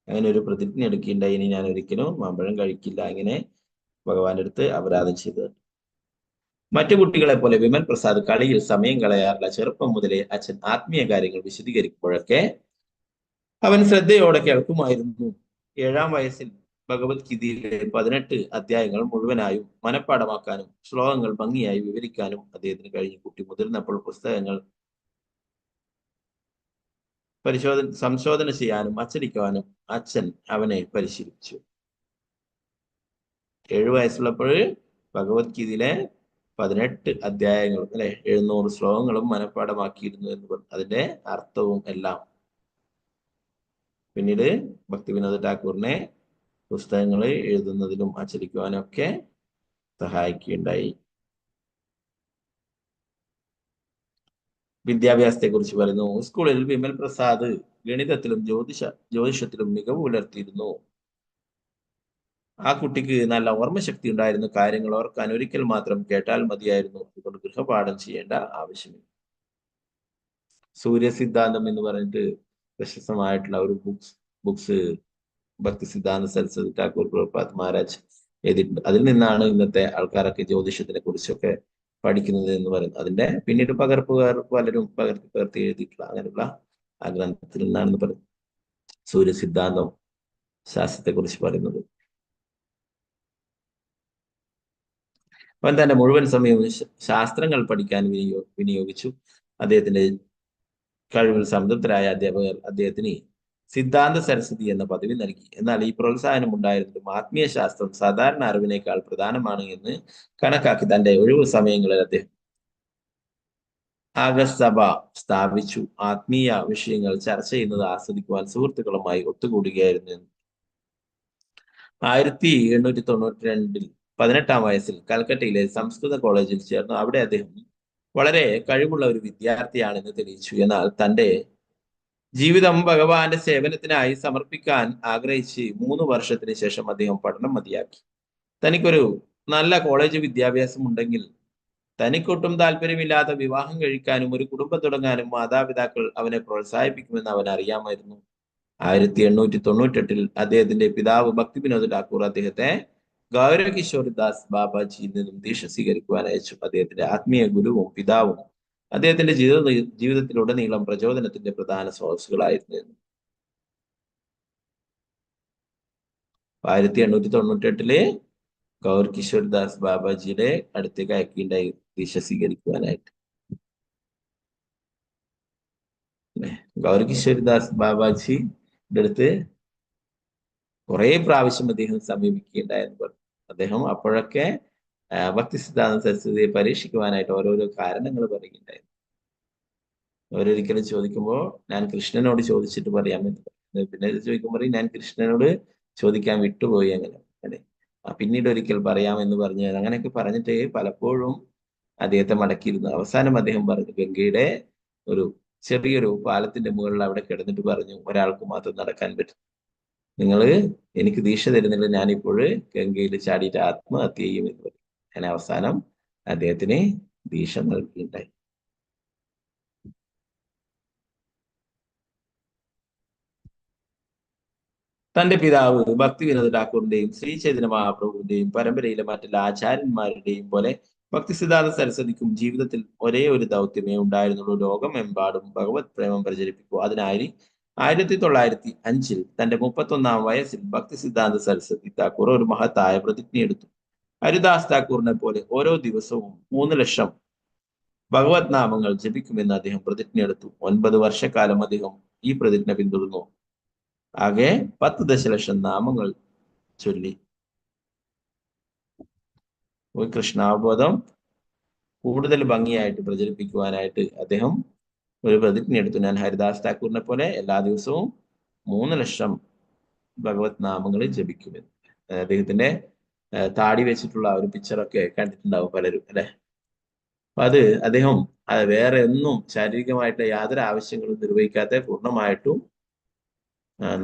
അങ്ങനെ ഒരു പ്രതിജ്ഞ എടുക്കുകയുണ്ടായി, ഇനി ഞാൻ ഒരിക്കലും മാമ്പഴം കഴിക്കില്ല. അങ്ങനെ ഭഗവാന്റെ അടുത്ത് അപരാധം ചെയ്തത്. മറ്റു കുട്ടികളെ പോലെ വിമൽ പ്രസാദ് കളിയിൽ സമയം കളയാറില്ല. ചെറുപ്പം മുതലേ അച്ഛൻ ആത്മീയ കാര്യങ്ങൾ വിശദീകരിക്കുമ്പോഴൊക്കെ അവൻ ശ്രദ്ധയോടെ കേൾക്കുമായിരുന്നു. 7-ാം വയസ്സിൽ ഭഗവത്ഗീതയിലെ 18 അധ്യായങ്ങൾ മുഴുവനായും മനഃപ്പാഠമാക്കാനും ശ്ലോകങ്ങൾ ഭംഗിയായി വിവരിക്കാനും അദ്ദേഹത്തിന് കഴിഞ്ഞു. കുട്ടി മുതിർന്നപ്പോൾ പുസ്തകങ്ങൾ സംശോധന ചെയ്യാനും അച്ചടിക്കുവാനും അച്ഛൻ അവനെ പരിശീലിപ്പിച്ചു. 7 വയസ്സുള്ളപ്പോൾ ഭഗവത്ഗീതയിലെ 18 അധ്യായങ്ങൾ, അല്ലെ, 700 ശ്ലോകങ്ങളും മനഃപ്പാഠമാക്കിയിരുന്നു എന്ന് പറഞ്ഞു. അതിന്റെ അർത്ഥവും എല്ലാം പിന്നീട് ഭക്തി വിനോദ് ഠാക്കൂറിനെ പുസ്തകങ്ങൾ എഴുതുന്നതിലും അച്ചടിക്കുവാനും ഒക്കെ സഹായിക്കുകയുണ്ടായി. വിദ്യാഭ്യാസത്തെ കുറിച്ച് പറയുന്നു. സ്കൂളിൽ വിമൽ പ്രസാദ് ഗണിതത്തിലും ജ്യോതിഷത്തിലും മികവ് പുലർത്തിയിരുന്നു. ആ കുട്ടിക്ക് നല്ല ഓർമ്മശക്തി ഉണ്ടായിരുന്നു. കാര്യങ്ങൾ ഓർക്കാൻ ഒരിക്കൽ മാത്രം കേട്ടാൽ മതിയായിരുന്നു. അതുകൊണ്ട് ഗൃഹപാഠം ചെയ്യേണ്ട ആവശ്യമില്ല. സൂര്യസിദ്ധാന്തം എന്ന് പറഞ്ഞിട്ട് പ്രശസ്തമായിട്ടുള്ള ഒരു ബുക്സ് ഭക്തി സിദ്ധാന്ത സരസ്വതി ഠാക്കൂർ പ്രഭുപാദ് മഹാരാജ് എഴുതിയിട്ടുണ്ട്. അതിൽ നിന്നാണ് ഇന്നത്തെ ആൾക്കാരൊക്കെ ജ്യോതിഷത്തിനെ കുറിച്ചൊക്കെ പഠിക്കുന്നത് എന്ന് പറയുന്നത്. അതിന്റെ പിന്നീട് പകർപ്പുകാർ പലരും പകർത്തി എഴുതിയിട്ടുള്ള അങ്ങനെയുള്ള ആ ഗ്രന്ഥത്തിൽ നിന്നാണെന്ന് പറയുന്നത് സൂര്യസിദ്ധാന്തം ശാസ്ത്രത്തെ കുറിച്ച് പറയുന്നത്. അവൻ തന്റെ മുഴുവൻ സമയവും ശാസ്ത്രങ്ങൾ പഠിക്കാൻ വിനിയോഗിച്ചു. അദ്ദേഹത്തിന്റെ കഴിവിൽ സംതൃപ്തരായ അധ്യാപകർ അദ്ദേഹത്തിന് സിദ്ധാന്ത സരസ്വതി എന്ന പദവി നൽകി. എന്നാൽ ഈ പ്രോത്സാഹനം ഉണ്ടായിരുന്നതും ആത്മീയ ശാസ്ത്രം സാധാരണ അറിവിനേക്കാൾ പ്രധാനമാണ് എന്ന് കണക്കാക്കി തന്റെ ഒഴിവു സമയങ്ങളിൽ അദ്ദേഹം ആഗസ്തസഭ സ്ഥാപിച്ചു. ആത്മീയ വിഷയങ്ങൾ ചർച്ച ചെയ്യുന്നത് ആസ്വദിക്കുവാൻ സുഹൃത്തുക്കളുമായി ഒത്തുകൂടുകയായിരുന്നു. 1892 18-ാം വയസ്സിൽ കൽക്കട്ടയിലെ സംസ്കൃത കോളേജിൽ ചേർന്നു. അവിടെ അദ്ദേഹം വളരെ കഴിവുള്ള ഒരു വിദ്യാർത്ഥിയാണെന്ന് തെളിയിച്ചു. എന്നാൽ തന്റെ ജീവിതം ഭഗവാന്റെ സേവനത്തിനായി സമർപ്പിക്കാൻ ആഗ്രഹിച്ച് 3 വർഷത്തിന് ശേഷം അദ്ദേഹം പഠനം മതിയാക്കി. തനിക്കൊരു നല്ല കോളേജ് വിദ്യാഭ്യാസം ഉണ്ടെങ്കിൽ തനിക്കൊട്ടും താല്പര്യമില്ലാത്ത വിവാഹം കഴിക്കാനും ഒരു കുടുംബം തുടങ്ങാനും മാതാപിതാക്കൾ അവനെ പ്രോത്സാഹിപ്പിക്കുമെന്ന് അവൻ അറിയാമായിരുന്നു. 1898 അദ്ദേഹത്തിന്റെ പിതാവ് ഭക്തി വിനോദ് ഠാക്കൂർ അദ്ദേഹത്തെ ഗൗരകിഷോർദാസ് ബാബാജിയിൽ നിന്നും ദീക്ഷ സ്വീകരിക്കുവാൻ അയച്ചു. അദ്ദേഹത്തിന്റെ ആത്മീയ ഗുരുവും പിതാവും അദ്ദേഹത്തിന്റെ ജീവിതത്തിലുടനീളം പ്രചോദനത്തിന്റെ പ്രധാന സ്രോതസ്സുകളായിരുന്നു. 1898 ഗൗർ കിഷോർദാസ് ബാബാജിയുടെ അടുത്തേക്ക് അയക്കുകയുണ്ടായി ദീക്ഷ സ്വീകരിക്കുവാനായിട്ട്. ഗൗർ കിഷോർദാസ് ബാബാജിയുടെ അടുത്ത് കുറെ പ്രാവശ്യം അദ്ദേഹം സമീപിക്കുകയുണ്ടായെന്ന് പറഞ്ഞു. അദ്ദേഹം അപ്പോഴൊക്കെ ഭക്തി സിദ്ധാന്ത സരസ്വതിയെ പരീക്ഷിക്കുവാനായിട്ട് ഓരോരോ കാരണങ്ങൾ പറയുകയുണ്ടായിരുന്നു. ഓരോരിക്കലും ചോദിക്കുമ്പോൾ ഞാൻ കൃഷ്ണനോട് ചോദിച്ചിട്ട് പറയാമെന്ന് പറഞ്ഞു. പിന്നെ ചോദിക്കുമ്പോൾ ഞാൻ കൃഷ്ണനോട് ചോദിക്കാൻ വിട്ടുപോയി അങ്ങനെ പിന്നീട് ഒരിക്കൽ പറയാമെന്ന് പറഞ്ഞു. അങ്ങനെയൊക്കെ പറഞ്ഞിട്ട് പലപ്പോഴും അദ്ദേഹത്തെ മടക്കിയിരുന്നു. അവസാനം അദ്ദേഹം പറഞ്ഞു ഗംഗയുടെ ഒരു ചെറിയൊരു പാലത്തിന്റെ മുകളിൽ അവിടെ കിടന്നിട്ട് പറഞ്ഞു ഒരാൾക്ക് മാത്രം നടക്കാൻ പറ്റും. നിങ്ങൾ എനിക്ക് ദീക്ഷ തരുന്നില്ല, ഞാനിപ്പോൾ ഗംഗയിൽ ചാടിയിട്ട് ആത്മഹത്യ ചെയ്യും എന്ന് പറയും. അങ്ങനെ അവസാനം അദ്ദേഹത്തിന് ദീക്ഷ നൽകിയിട്ടുണ്ടായി. തന്റെ പിതാവ് ഭക്തി വിനോദ് ഠാക്കൂറിന്റെയും ശ്രീ ചൈതന്യ മഹാപ്രഭുവിന്റെയും പരമ്പരയിലെ മറ്റെല്ലാ ആചാര്യന്മാരുടെയും പോലെ ഭക്തി സിദ്ധാന്ത സരസ്വതിക്കും ജീവിതത്തിൽ ഒരേ ഒരു ദൗത്യമേ ഉണ്ടായിരുന്നുള്ളൂ, ലോകമെമ്പാടും ഭഗവത് പ്രേമം പ്രചരിപ്പിക്കുക. അതിനായി 1905 തന്റെ 31-ാം വയസ്സിൽ ഭക്തി സിദ്ധാന്ത സരസ്വതി ഠാക്കൂർ ഒരു മഹത്തായ പ്രതിജ്ഞയെടുത്തു. ഹരിദാസ് ഠാക്കൂറിനെ പോലെ ഓരോ ദിവസവും 3 ലക്ഷം ഭഗവത് നാമങ്ങൾ ജപിക്കുമെന്ന് അദ്ദേഹം പ്രതിജ്ഞയെടുത്തു. 9 വർഷക്കാലം അദ്ദേഹം ഈ പ്രതിജ്ഞ പിന്തുടർന്നു. ആകെ 10 ദശലക്ഷം നാമങ്ങൾ ചൊല്ലി. കൃഷ്ണാവബോധം കൂടുതൽ ഭംഗിയായിട്ട് പ്രചരിപ്പിക്കുവാനായിട്ട് അദ്ദേഹം ഒരു പ്രതിജ്ഞ എടുത്തു. ഞാൻ ഹരിദാസ് ഠാക്കൂറിനെ പോലെ എല്ലാ ദിവസവും 3 ലക്ഷം ഭഗവത് നാമങ്ങൾ ജപിക്കുമെന്ന്. അദ്ദേഹത്തിന്റെ താടി വെച്ചിട്ടുള്ള ഒരു പിക്ചറൊക്കെ കണ്ടിട്ടുണ്ടാവും പലരും അല്ലെ. അപ്പൊ അത് അദ്ദേഹം വേറെ ഒന്നും ശാരീരികമായിട്ട് യാതൊരു ആവശ്യങ്ങളും നിർവഹിക്കാതെ പൂർണ്ണമായിട്ടും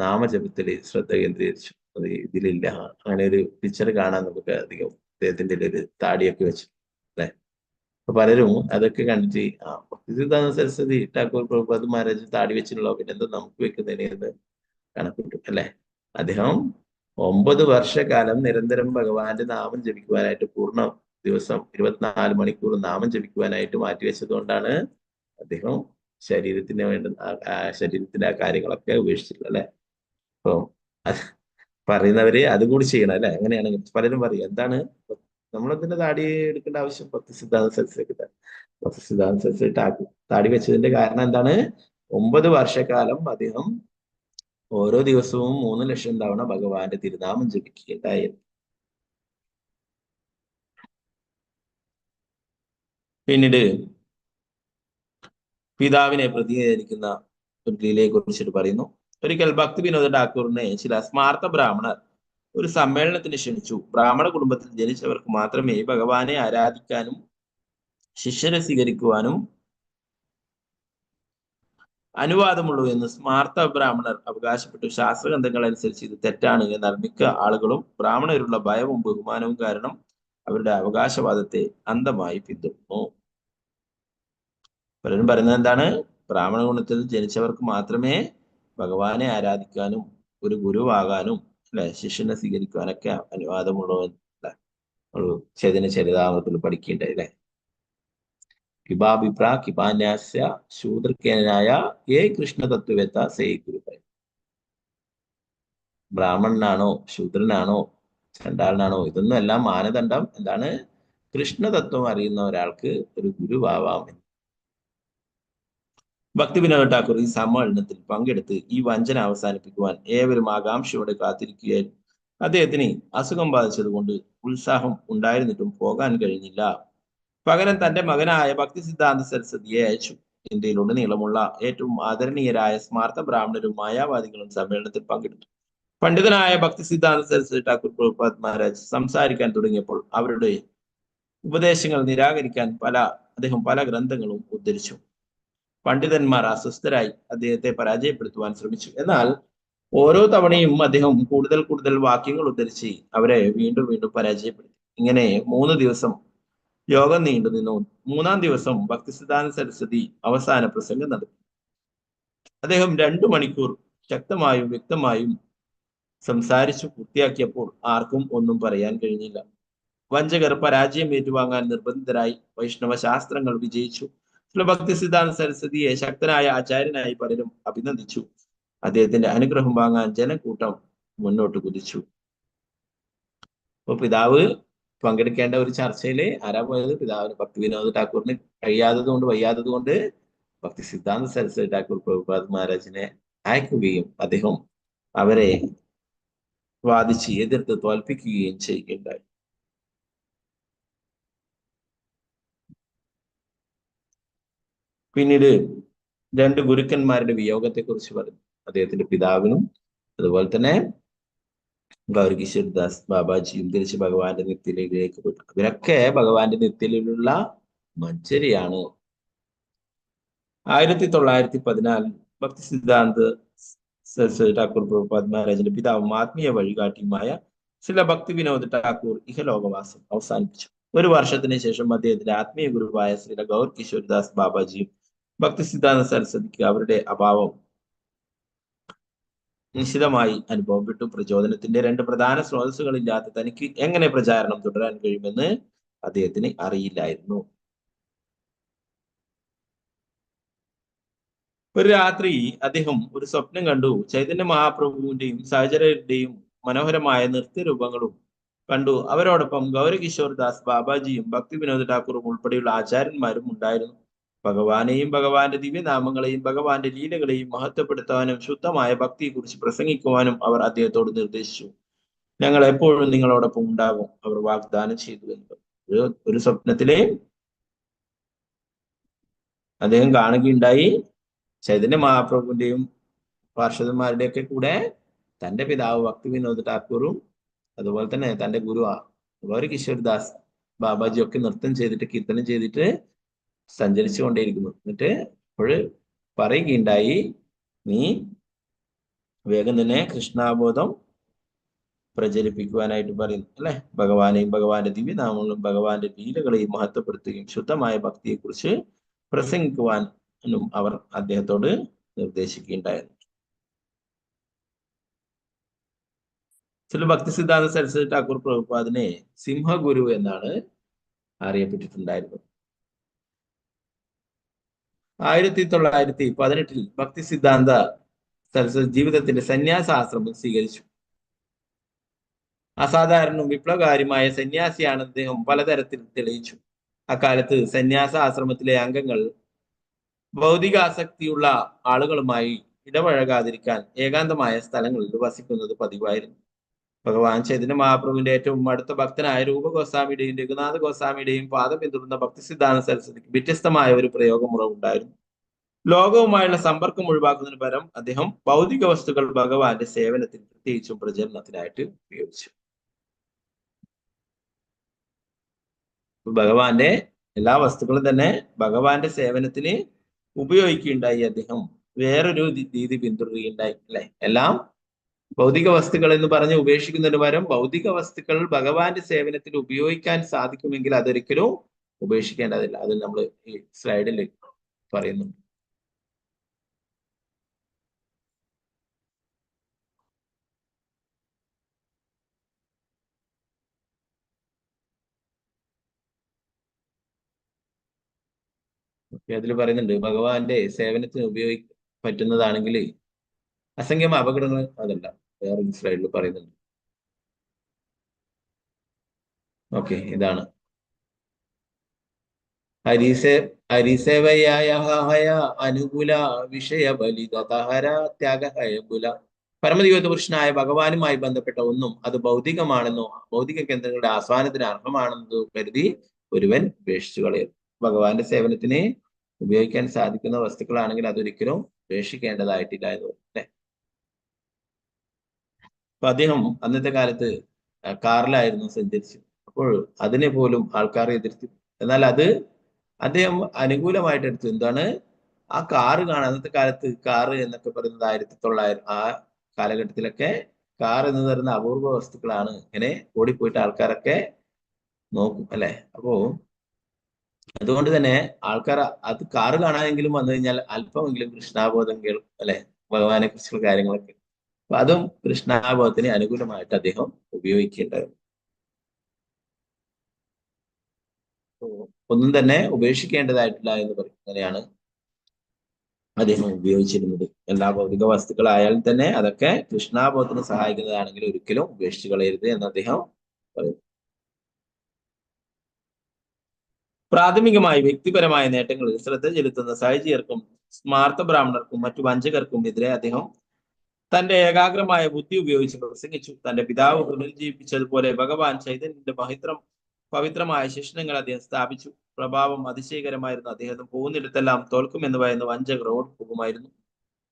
നാമജപത്തിൽ ശ്രദ്ധ കേന്ദ്രീകരിച്ചു. അത് ഇതിലില്ല. അങ്ങനെ ഒരു പിക്ചർ കാണാൻ നമുക്ക് അധികം അദ്ദേഹത്തിന്റെ ഒരു താടിയൊക്കെ വെച്ചു അല്ലെ. അപ്പൊ പലരും അതൊക്കെ കണ്ടിട്ട് സിദ്ധാന്ത സരസ്വതി ഠാക്കൂർ പ്രഭുപാദ് മഹാരാജ് താടി വെച്ചിട്ടുള്ളോ, പിന്നെന്തോ നമുക്ക് വെക്കുന്നതിന് എന്ന് കണക്കിട്ടു അല്ലെ. അദ്ദേഹം 9 വർഷക്കാലം നിരന്തരം ഭഗവാന്റെ നാമം ജപിക്കുവാനായിട്ട് പൂർണ്ണ ദിവസം 24 മണിക്കൂർ നാമം ജപിക്കുവാനായിട്ട് മാറ്റിവെച്ചത് കൊണ്ടാണ് അദ്ദേഹം ശരീരത്തിന് വേണ്ട ശരീരത്തിന്റെ ആ കാര്യങ്ങളൊക്കെ ഉപേക്ഷിച്ചിട്ടുള്ളത് അല്ലെ. അപ്പൊ പറയുന്നവര് അതുകൂടി ചെയ്യണം അല്ലെ. അങ്ങനെയാണെങ്കിൽ പലരും പറയും എന്താണ് നമ്മളതിന്റെ താടി എടുക്കേണ്ട ആവശ്യം, ഭക്തി സിദ്ധാന്ത സരസ്വതി ഭക്തി സിദ്ധാന്ത സരസ്വതി താടി വെച്ചതിന്റെ കാരണം എന്താണ്? 9 വർഷക്കാലം അദ്ദേഹം ഓരോ ദിവസവും 3 ലക്ഷം തവണ ഭഗവാന്റെ തിരുനാമം ജപിക്കുകയുണ്ടായിരുന്നു. പിന്നീട് പിതാവിനെ പ്രതിനിധീകരിക്കുന്ന ഒരു ലീലയെ കുറിച്ചിട്ട് പറയുന്നു. ഒരിക്കൽ ഭക്തി വിനോദ ഠാക്കൂറിനെ ചില സ്മാർത്ഥ ബ്രാഹ്മണർ ഒരു സമ്മേളനത്തിന് ക്ഷണിച്ചു. ബ്രാഹ്മണ കുടുംബത്തിൽ ജനിച്ചവർക്ക് മാത്രമേ ഭഗവാനെ ആരാധിക്കാനും ശിഷ്യരെ സ്വീകരിക്കുവാനും അനുവാദമുള്ളൂ എന്ന് സ്മാർത്ത ബ്രാഹ്മണർ അവകാശപ്പെട്ടു. ശാസ്ത്രഗ്രന്ഥങ്ങൾ അനുസരിച്ച് ഇത് തെറ്റാണ്. എന്നാൽ മിക്ക ആളുകളും ബ്രാഹ്മണരുള്ള ഭയവും ബഹുമാനവും കാരണം അവരുടെ അവകാശവാദത്തെ അന്ധമായി പിന്തുടർന്നു. പലരും പറയുന്നത് എന്താണ്? ബ്രാഹ്മണ കുലത്തിൽ ജനിച്ചവർക്ക് മാത്രമേ ഭഗവാനെ ആരാധിക്കാനും ഒരു ഗുരുവാകാനും അല്ലെ ശിഷ്യനെ സ്വീകരിക്കുവാനൊക്കെ അനുവാദമുള്ളൂ ഒരു ചൈതന്യ ചരിതാമൃതത്തിൽ പഠിക്കേണ്ടത് അല്ലെ. കിബാഭിപ്രാ കിബാന്യാസ്യ ശൂദ്രക്കേനായ ഏ കൃഷ്ണ തത്വവേത്ത സേ ഗുരു. ബ്രാഹ്മണനാണോ ശൂദ്രനാണോ ചണ്ടാളനാണോ ഇതൊന്നും എല്ലാം മാനദണ്ഡം എന്താണ്? കൃഷ്ണതത്വം അറിയുന്ന ഒരാൾക്ക് ഒരു ഗുരുവാവാം. ഭക്തിവിനോദ ഠാക്കൂർ ഈ സമ്മേളനത്തിൽ പങ്കെടുത്ത് ഈ വഞ്ചന അവസാനിപ്പിക്കുവാൻ ഏവരും ആകാംക്ഷയോടെ കാത്തിരിക്കുകയായിരുന്നു. അദ്ദേഹത്തിന് അസുഖം ബാധിച്ചതുകൊണ്ട് ഉത്സാഹം ഉണ്ടായിരുന്നിട്ടും പോകാൻ കഴിഞ്ഞില്ല. പകരം തന്റെ മകനായ ഭക്തി സിദ്ധാന്ത സരസ്വതിയെ അയച്ചു. ഇന്ത്യയിലുടനീളമുള്ള ഏറ്റവും ആദരണീയരായ സ്മാർത്ത ബ്രാഹ്മണരും മായാവാദികളും സമ്മേളനത്തിൽ പങ്കെടുത്തു. പണ്ഡിതനായ ഭക്തി സിദ്ധാന്ത സരസ്വതി ഠാക്കൂർ പ്രഭുപാദ് മഹാരാജ് സംസാരിക്കാൻ തുടങ്ങിയപ്പോൾ അവരുടെ ഉപദേശങ്ങൾ നിരാകരിക്കാൻ അദ്ദേഹം പല ഗ്രന്ഥങ്ങളും ഉദ്ധരിച്ചു. പണ്ഡിതന്മാർ അസ്വസ്ഥരായി അദ്ദേഹത്തെ പരാജയപ്പെടുത്തുവാൻ ശ്രമിച്ചു. എന്നാൽ ഓരോ തവണയും അദ്ദേഹം കൂടുതൽ കൂടുതൽ വാക്യങ്ങൾ ഉദ്ധരിച്ച് അവരെ വീണ്ടും വീണ്ടും പരാജയപ്പെടുത്തി. ഇങ്ങനെ 3 ദിവസം യോഗം നീണ്ടു നിന്നു. 3-ാം ദിവസം ഭക്തി സിദ്ധാന്ത സരസ്വതി അവസാന പ്രസംഗം നടത്തി. അദ്ദേഹം 2 മണിക്കൂർ ശക്തമായും വ്യക്തമായും സംസാരിച്ചു പൂർത്തിയാക്കിയപ്പോൾ ആർക്കും ഒന്നും പറയാൻ കഴിഞ്ഞില്ല. വഞ്ചകർ പരാജയം ഏറ്റുവാങ്ങാൻ നിർബന്ധിതരായി. വൈഷ്ണവ ശാസ്ത്രങ്ങൾ വിജയിച്ചു. ഭക്തി സിദ്ധാന്ത സരസ്വതിയെ ശക്തനായ ആചാര്യനായി പലരും അഭിനന്ദിച്ചു. അദ്ദേഹത്തിന്റെ അനുഗ്രഹം വാങ്ങാൻ ജനക്കൂട്ടം മുന്നോട്ട് കുതിച്ചു. അപ്പൊ പിതാവ് പങ്കെടുക്കേണ്ട ഒരു ചർച്ചയില് ആരാ പോയത്? പിതാവിന് ഭക്തി വിനോദ് ഠാക്കൂറിന് കഴിയാത്തത് കൊണ്ട് വയ്യാത്തത് കൊണ്ട് ഭക്തി സിദ്ധാന്ത സരസ്വതി ഠാക്കൂർ പ്രഭുപാദ് മഹാരാജിനെ അയക്കുകയും അദ്ദേഹം അവരെ വാദിച്ച് എതിർത്ത് തോൽപ്പിക്കുകയും ചെയ്യുകയുണ്ടായി. പിന്നീട് 2 ഗുരുക്കന്മാരുടെ വിയോഗത്തെ കുറിച്ച് പറഞ്ഞു. അദ്ദേഹത്തിന്റെ പിതാവിനും അതുപോലെ തന്നെ ഗൗരകിശോർ ദാസ് ബാബാജിയും തിരിച്ച് ഭഗവാന്റെ നിത്യലയിലേക്ക് പോയി. ഇവരൊക്കെ ഭഗവാന്റെ നിത്യലയിലുള്ള മഞ്ചരിയാണ്. 1914 ഭക്തി സിദ്ധാന്ത സരസ്വതി ഠാക്കൂർ പ്രഭുപാദ് മഹാരാജിന്റെ പിതാവും ആത്മീയ വഴികാട്ടിയുമായ ശ്രീല ഭക്തി വിനോദ് ഠാക്കൂർ ഇഹലോകവാസം അവസാനിപ്പിച്ചു. 1 വർഷത്തിന് ശേഷം അദ്ദേഹത്തിന്റെ ആത്മീയ ഗുരുവായ ശ്രീല ഗൗർ കിശോർദാസ് ബാബാജിയും ഭക്തി സിദ്ധാന്ത സരസ്വതിക്ക് അവരുടെ അഭാവം നിശ്ചിതമായി അനുഭവപ്പെട്ടു. പ്രചോദനത്തിന്റെ 2 പ്രധാന സ്രോതസ്സുകളില്ലാത്ത തനിക്ക് എങ്ങനെ പ്രചാരണം തുടരാൻ കഴിയുമെന്ന് അദ്ദേഹത്തിന് അറിയില്ലായിരുന്നു. ഒരു രാത്രി അദ്ദേഹം ഒരു സ്വപ്നം കണ്ടു. ചൈതന്യ മഹാപ്രഭുവിന്റെയും സഹചര്യരുടെയും മനോഹരമായ നൃത്യരൂപങ്ങളും കണ്ടു. അവരോടൊപ്പം ഗൗരകിശോർ ദാസ് ബാബാജിയും ഭക്തി വിനോദ് ഠാക്കൂറും ഉൾപ്പെടെയുള്ള ആചാര്യന്മാരും ഉണ്ടായിരുന്നു. ഭഗവാനെയും ഭഗവാന്റെ ദിവ്യനാമങ്ങളെയും ഭഗവാന്റെ ലീലകളെയും മഹത്വപ്പെടുത്താനും ശുദ്ധമായ ഭക്തിയെക്കുറിച്ച് പ്രസംഗിക്കുവാനും അവർ അദ്ദേഹത്തോട് നിർദ്ദേശിച്ചു. ഞങ്ങൾ എപ്പോഴും നിങ്ങളോടൊപ്പം ഉണ്ടാകും, അവർ വാഗ്ദാനം ചെയ്തു എന്ന്. ഒരു സ്വപ്നത്തിലെ അദ്ദേഹം കാണുകയുണ്ടായി. ചൈതന്യ മഹാപ്രഭുവിന്റെയും പാർഷദന്മാരുടെയൊക്കെ കൂടെ തന്റെ പിതാവ് ഭക്തി വിനോദ് ഠാക്കൂറും അതുപോലെ തന്നെ തന്റെ ഗുരു ഗൗരകിശോർദാസ് ബാബാജി ഒക്കെ നൃത്തം ചെയ്തിട്ട് കീർത്തനം ചെയ്തിട്ട് സഞ്ചരിച്ചു കൊണ്ടേയിരിക്കുന്നു. എന്നിട്ട് അപ്പോൾ പറയുകയുണ്ടായി, നീ വേഗം തന്നെ കൃഷ്ണാബോധം പ്രചരിപ്പിക്കുവാനായിട്ട് പറയുന്നു അല്ലെ. ഭഗവാനെയും ഭഗവാന്റെ ദിവ്യനാമങ്ങളും ഭഗവാന്റെ ലീലകളെയും മഹത്വപ്പെടുത്തുകയും ശുദ്ധമായ ഭക്തിയെക്കുറിച്ച് പ്രസംഗിക്കുവാനും അവർ അദ്ദേഹത്തോട് നിർദ്ദേശിക്കുകയുണ്ടായിരുന്നു. ചില ഭക്തി സിദ്ധാന്ത സരസ്വതി ഠാക്കൂർ പ്രഭുപാദിനെ സിംഹഗുരു എന്നാണ് അറിയപ്പെട്ടിട്ടുണ്ടായിരുന്നത്. 1918 ഭക്തി സിദ്ധാന്ത സരസ്വതി ജീവിതത്തിന്റെ സന്യാസാശ്രമം സ്വീകരിച്ചു. അസാധാരണവും വിപ്ലവകാരിയുമായ സന്യാസിയാണ് അദ്ദേഹം പലതരത്തിൽ തെളിയിച്ചു. അക്കാലത്ത് സന്യാസ ആശ്രമത്തിലെ അംഗങ്ങൾ ഭൗതികാസക്തിയുള്ള ആളുകളുമായി ഇടപഴകാതിരിക്കാൻ ഏകാന്തമായ സ്ഥലങ്ങളിൽ വസിക്കുന്നത് പതിവായിരുന്നു. ഭഗവാൻ ചൈതന്യ മഹാപ്രഭുവിന്റെ ഏറ്റവും അടുത്ത ഭക്തനായ രൂപ ഗോസ്വാമിയുടെയും രഘുനാഥ ഗോസ്വാമിയുടെയും പാദം പിന്തുടർന്ന ഭക്തി സിദ്ധാന്ത സരസ്വതിക്ക് വ്യത്യസ്തമായ ഒരു പ്രയോഗമുറ ഉണ്ടായിരുന്നു. ലോകവുമായുള്ള സമ്പർക്കം ഒഴിവാക്കുന്നതിന് പകരം അദ്ദേഹം ഭൗതിക വസ്തുക്കൾ ഭഗവാന്റെ സേവനത്തിന് പ്രത്യേകിച്ചും പ്രചരണത്തിനായിട്ട് ഉപയോഗിച്ചു. ഭഗവാന്റെ എല്ലാ വസ്തുക്കളും തന്നെ ഭഗവാന്റെ സേവനത്തിന് ഉപയോഗിക്കുകയുണ്ടായി. അദ്ദേഹം വേറൊരു രീതി പിന്തുടരുകയുണ്ടായി അല്ലെ. എല്ലാം ഭൗതിക വസ്തുക്കൾ എന്ന് പറഞ്ഞ് ഉപേക്ഷിക്കുന്നതിന് പകരം ഭൗതിക വസ്തുക്കൾ ഭഗവാന്റെ സേവനത്തിന് ഉപയോഗിക്കാൻ സാധിക്കുമെങ്കിൽ അതൊരിക്കലും ഉപേക്ഷിക്കേണ്ടതില്ല. അത് നമ്മൾ ഈ സ്ലൈഡിൽ പറയുന്നുണ്ട്. അതിൽ പറയുന്നുണ്ട് ഭഗവാന്റെ സേവനത്തിന് പറ്റുന്നതാണെങ്കിൽ അസംഖ്യം അപകടങ്ങൾ അതല്ല വേറൊരു സ്ലൈഡിൽ പറയുന്നുണ്ട്. ഓക്കെ, ഇതാണ് ഹരിസേവയായ അനുകൂല വിഷയ ബലിതഹര ത്യാഗഹയബുല. പരമദൈവത പുരുഷനായ ഭഗവാനുമായി ബന്ധപ്പെട്ട ഒന്നും അത് ഭൗതികമാണെന്നോ ഭൗതിക കേന്ദ്രങ്ങളുടെ ആസ്വാദനത്തിന് അർഹമാണെന്നോ കരുതി ഒരുവൻ ഉപേക്ഷിച്ചു കളയും. ഭഗവാന്റെ സേവനത്തിന് ഉപയോഗിക്കാൻ സാധിക്കുന്ന വസ്തുക്കളാണെങ്കിൽ അതൊരിക്കലും ഉപേക്ഷിക്കേണ്ടതായിട്ടില്ല എന്ന് അല്ലെ. അപ്പൊ അദ്ദേഹം അന്നത്തെ കാലത്ത് കാറിലായിരുന്നു സഞ്ചരിച്ചു. അപ്പോൾ അതിനെ പോലും ആൾക്കാർ എതിർത്തി. എന്നാൽ അത് അദ്ദേഹം അനുകൂലമായിട്ട് എടുത്തു. എന്താണ് ആ കാറ് കാണാൻ, അന്നത്തെ കാലത്ത് കാറ് എന്നൊക്കെ പറയുന്നത് 1900 ആ കാലഘട്ടത്തിലൊക്കെ കാർ എന്ന് പറയുന്ന അപൂർവ വസ്തുക്കളാണ്. ഇങ്ങനെ ഓടിപ്പോയിട്ട് ആൾക്കാരൊക്കെ നോക്കും അല്ലെ. അപ്പോ അതുകൊണ്ട് തന്നെ ആൾക്കാർ അത് കാറ് കാണാനെങ്കിലും വന്നു കഴിഞ്ഞാൽ അല്പമെങ്കിലും കൃഷ്ണാബോധം കേൾക്കും അല്ലെ, ഭഗവാനെ കുറിച്ചുള്ള കാര്യങ്ങളൊക്കെ. അപ്പൊ അതും കൃഷ്ണാബോധത്തിന് അനുകൂലമായിട്ട് അദ്ദേഹം ഉപയോഗിക്കേണ്ടത്. ഒന്നും തന്നെ ഉപേക്ഷിക്കേണ്ടതായിട്ടില്ല എന്ന് പറയും. അങ്ങനെയാണ് അദ്ദേഹം ഉപയോഗിച്ചിരുന്നത്. എല്ലാ ഭൗതിക വസ്തുക്കളായാലും തന്നെ അതൊക്കെ കൃഷ്ണാബോധത്തിന് സഹായിക്കുന്നതാണെങ്കിൽ ഒരിക്കലും ഉപേക്ഷിച്ചു കളയരുത് എന്ന് അദ്ദേഹം പറയും. പ്രാഥമികമായി വ്യക്തിപരമായ നേട്ടങ്ങളിൽ ശ്രദ്ധ ചെലുത്തുന്ന സഹജീയർക്കും സ്മാർത്ഥ ബ്രാഹ്മണർക്കും മറ്റു വഞ്ചകർക്കും എതിരെ അദ്ദേഹം തന്റെ ഏകാഗ്രമായ ബുദ്ധി ഉപയോഗിച്ച് പ്രസംഗിച്ചു. തന്റെ പിതാവ് പുനരുജ്ജീവിപ്പിച്ചതുപോലെ ഭഗവാൻ ചൈതന്യന്റെ പവിത്രമായ ശിക്ഷണങ്ങൾ അദ്ദേഹം സ്ഥാപിച്ചു. പ്രഭാവം അതിശയകരമായിരുന്നു. അദ്ദേഹം പോകുന്നിടത്തെല്ലാം തോൽക്കുമെന്ന് ഭയന്ന് വഞ്ചകർ ഓടിപ്പോകുമായിരുന്നു.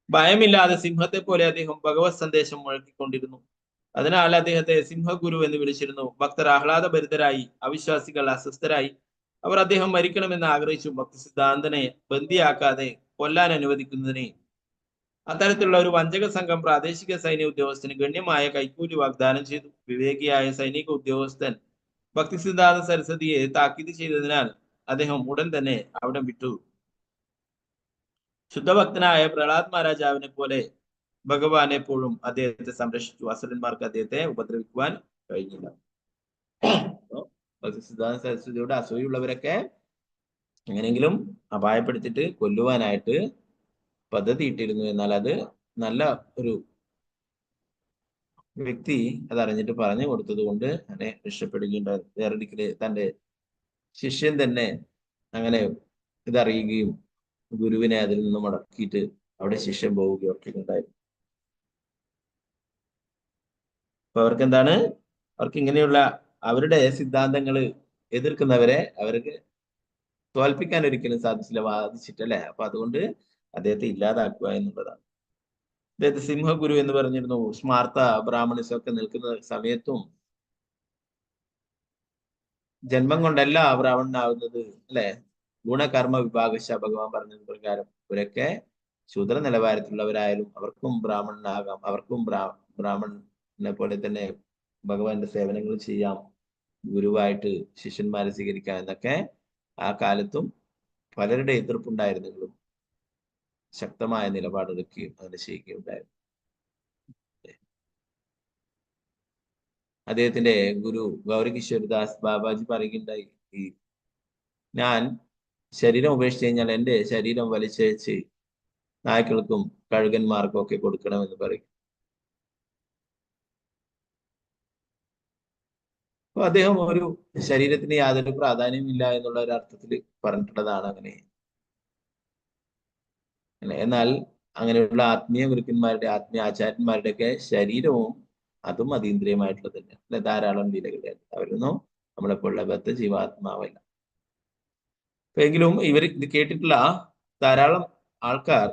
ഭയമില്ലാതെ സിംഹത്തെ പോലെ അദ്ദേഹം ഭഗവത് സന്ദേശം മുഴക്കിക്കൊണ്ടിരുന്നു. അതിനാൽ അദ്ദേഹത്തെ സിംഹഗുരു എന്ന് വിളിച്ചിരുന്നു. ഭക്തർ ആഹ്ലാദഭരിതരായി, അവിശ്വാസികൾ അസ്വസ്ഥരായി. അവർ അദ്ദേഹം മരിക്കണമെന്ന് ആഗ്രഹിച്ചു. ഭക്തി സിദ്ധാന്തനെ ബന്ദിയാക്കാതെ കൊല്ലാൻ അനുവദിക്കുന്നതിനെ അത്തരത്തിലുള്ള ഒരു വഞ്ചക സംഘം പ്രാദേശിക സൈനിക ഉദ്യോഗസ്ഥന് ഗണ്യമായ കൈക്കൂലി വാഗ്ദാനം ചെയ്തു. വിവേകിയായ സൈനിക ഉദ്യോഗസ്ഥൻ ഭക്തി സിദ്ധാന്ത സരസ്വതിയെ താക്കീത് ചെയ്തതിനാൽ അദ്ദേഹം ഉടൻ തന്നെ അവിടെ വിട്ടു. ശുദ്ധഭക്തനായ പ്രഹ്ലാദ് മഹാരാജാവിനെ പോലെ ഭഗവാൻ എപ്പോഴും അദ്ദേഹത്തെ സംരക്ഷിച്ചു. അസുരന്മാർക്ക് അദ്ദേഹത്തെ ഉപദ്രവിക്കുവാൻ കഴിഞ്ഞില്ല. ഭക്തി സിദ്ധാന്ത സരസ്വതിയോട് അസൂയുള്ളവരൊക്കെ എങ്ങനെയെങ്കിലും അപായപ്പെടുത്തിയിട്ട് കൊല്ലുവാനായിട്ട് പദ്ധതി ഇട്ടിരുന്നു. എന്നാൽ അത് നല്ല ഒരു വ്യക്തി അതറിഞ്ഞിട്ട് പറഞ്ഞു കൊടുത്തത് കൊണ്ട് അങ്ങനെ രക്ഷപ്പെടുകയുണ്ടായിരുന്നു. വേറെ തന്റെ ശിഷ്യൻ തന്നെ അങ്ങനെ ഇതറിയുകയും ഗുരുവിനെ അതിൽ നിന്ന് മുടക്കിയിട്ട് അവിടെ ശിഷ്യൻ പോവുകയും ഒക്കെ ഉണ്ടായിരുന്നു. അപ്പൊ അവർക്ക് ഇങ്ങനെയുള്ള അവരുടെ സിദ്ധാന്തങ്ങൾ എതിർക്കുന്നവരെ അവർക്ക് തോൽപ്പിക്കാൻ ഒരിക്കലും സാധിച്ചില്ല, വാദിച്ചിട്ടല്ലേ. അപ്പൊ അതുകൊണ്ട് അദ്ദേഹത്തെ ഇല്ലാതാക്കുക എന്നുള്ളതാണ്. അദ്ദേഹത്തെ സിംഹഗുരു എന്ന് പറഞ്ഞിരുന്നു. സ്മാർത്ത ബ്രാഹ്മണിസം ഒക്കെ നിൽക്കുന്ന സമയത്തും ജന്മം കൊണ്ടല്ല ബ്രാഹ്മണനാവുന്നത് അല്ലെ. ഗുണകർമ്മ വിഭാഗശ ഭഗവാൻ പറഞ്ഞത് പ്രകാരം ഇവരൊക്കെ ശൂദ്ര നിലവാരത്തിലുള്ളവരായാലും അവർക്കും ബ്രാഹ്മണനാകാം, അവർക്കും ബ്രാഹ്മണനെ പോലെ തന്നെ ഭഗവാന്റെ സേവനങ്ങൾ ചെയ്യാം, ഗുരുവായിട്ട് ശിഷ്യന്മാരെ സ്വീകരിക്കാം എന്നൊക്കെ ആ കാലത്തും പലരുടെ എതിർപ്പുണ്ടായിരുന്നെങ്കിലും ശക്തമായ നിലപാടെടുക്കുകയും അങ്ങനെ ചെയ്യുകയുണ്ടായിരുന്നു. അദ്ദേഹത്തിന്റെ ഗുരു ഗൗരകിശോർദാസ് ബാബാജി പറയുകയുണ്ടായി, ഞാൻ ശരീരം ഉപേക്ഷിച്ച് കഴിഞ്ഞാൽ എൻ്റെ ശരീരം വലിച്ചയച്ച് നായ്ക്കൾക്കും കഴുകന്മാർക്കും ഒക്കെ കൊടുക്കണമെന്ന് പറയും. അപ്പൊ അദ്ദേഹം ഒരു ശരീരത്തിന് യാതൊരു പ്രാധാന്യവും ഇല്ല എന്നുള്ള ഒരു അർത്ഥത്തിൽ പറഞ്ഞിട്ടുള്ളതാണ് അങ്ങനെ. എന്നാൽ അങ്ങനെയുള്ള ആത്മീയ ഗുരുക്കന്മാരുടെ ആത്മീയ ആചാര്യന്മാരുടെ ഒക്കെ ശരീരവും അതും അതീന്ദ്രിയമായിട്ടുള്ളത് തന്നെ ധാരാളം ലീലകളെ അവരൊന്നും നമ്മളെപ്പോലുള്ള ബദ്ധ ജീവാത്മാവല്ല. എങ്കിലും ഇവർ ഇത് കേട്ടിട്ടുള്ള ധാരാളം ആൾക്കാർ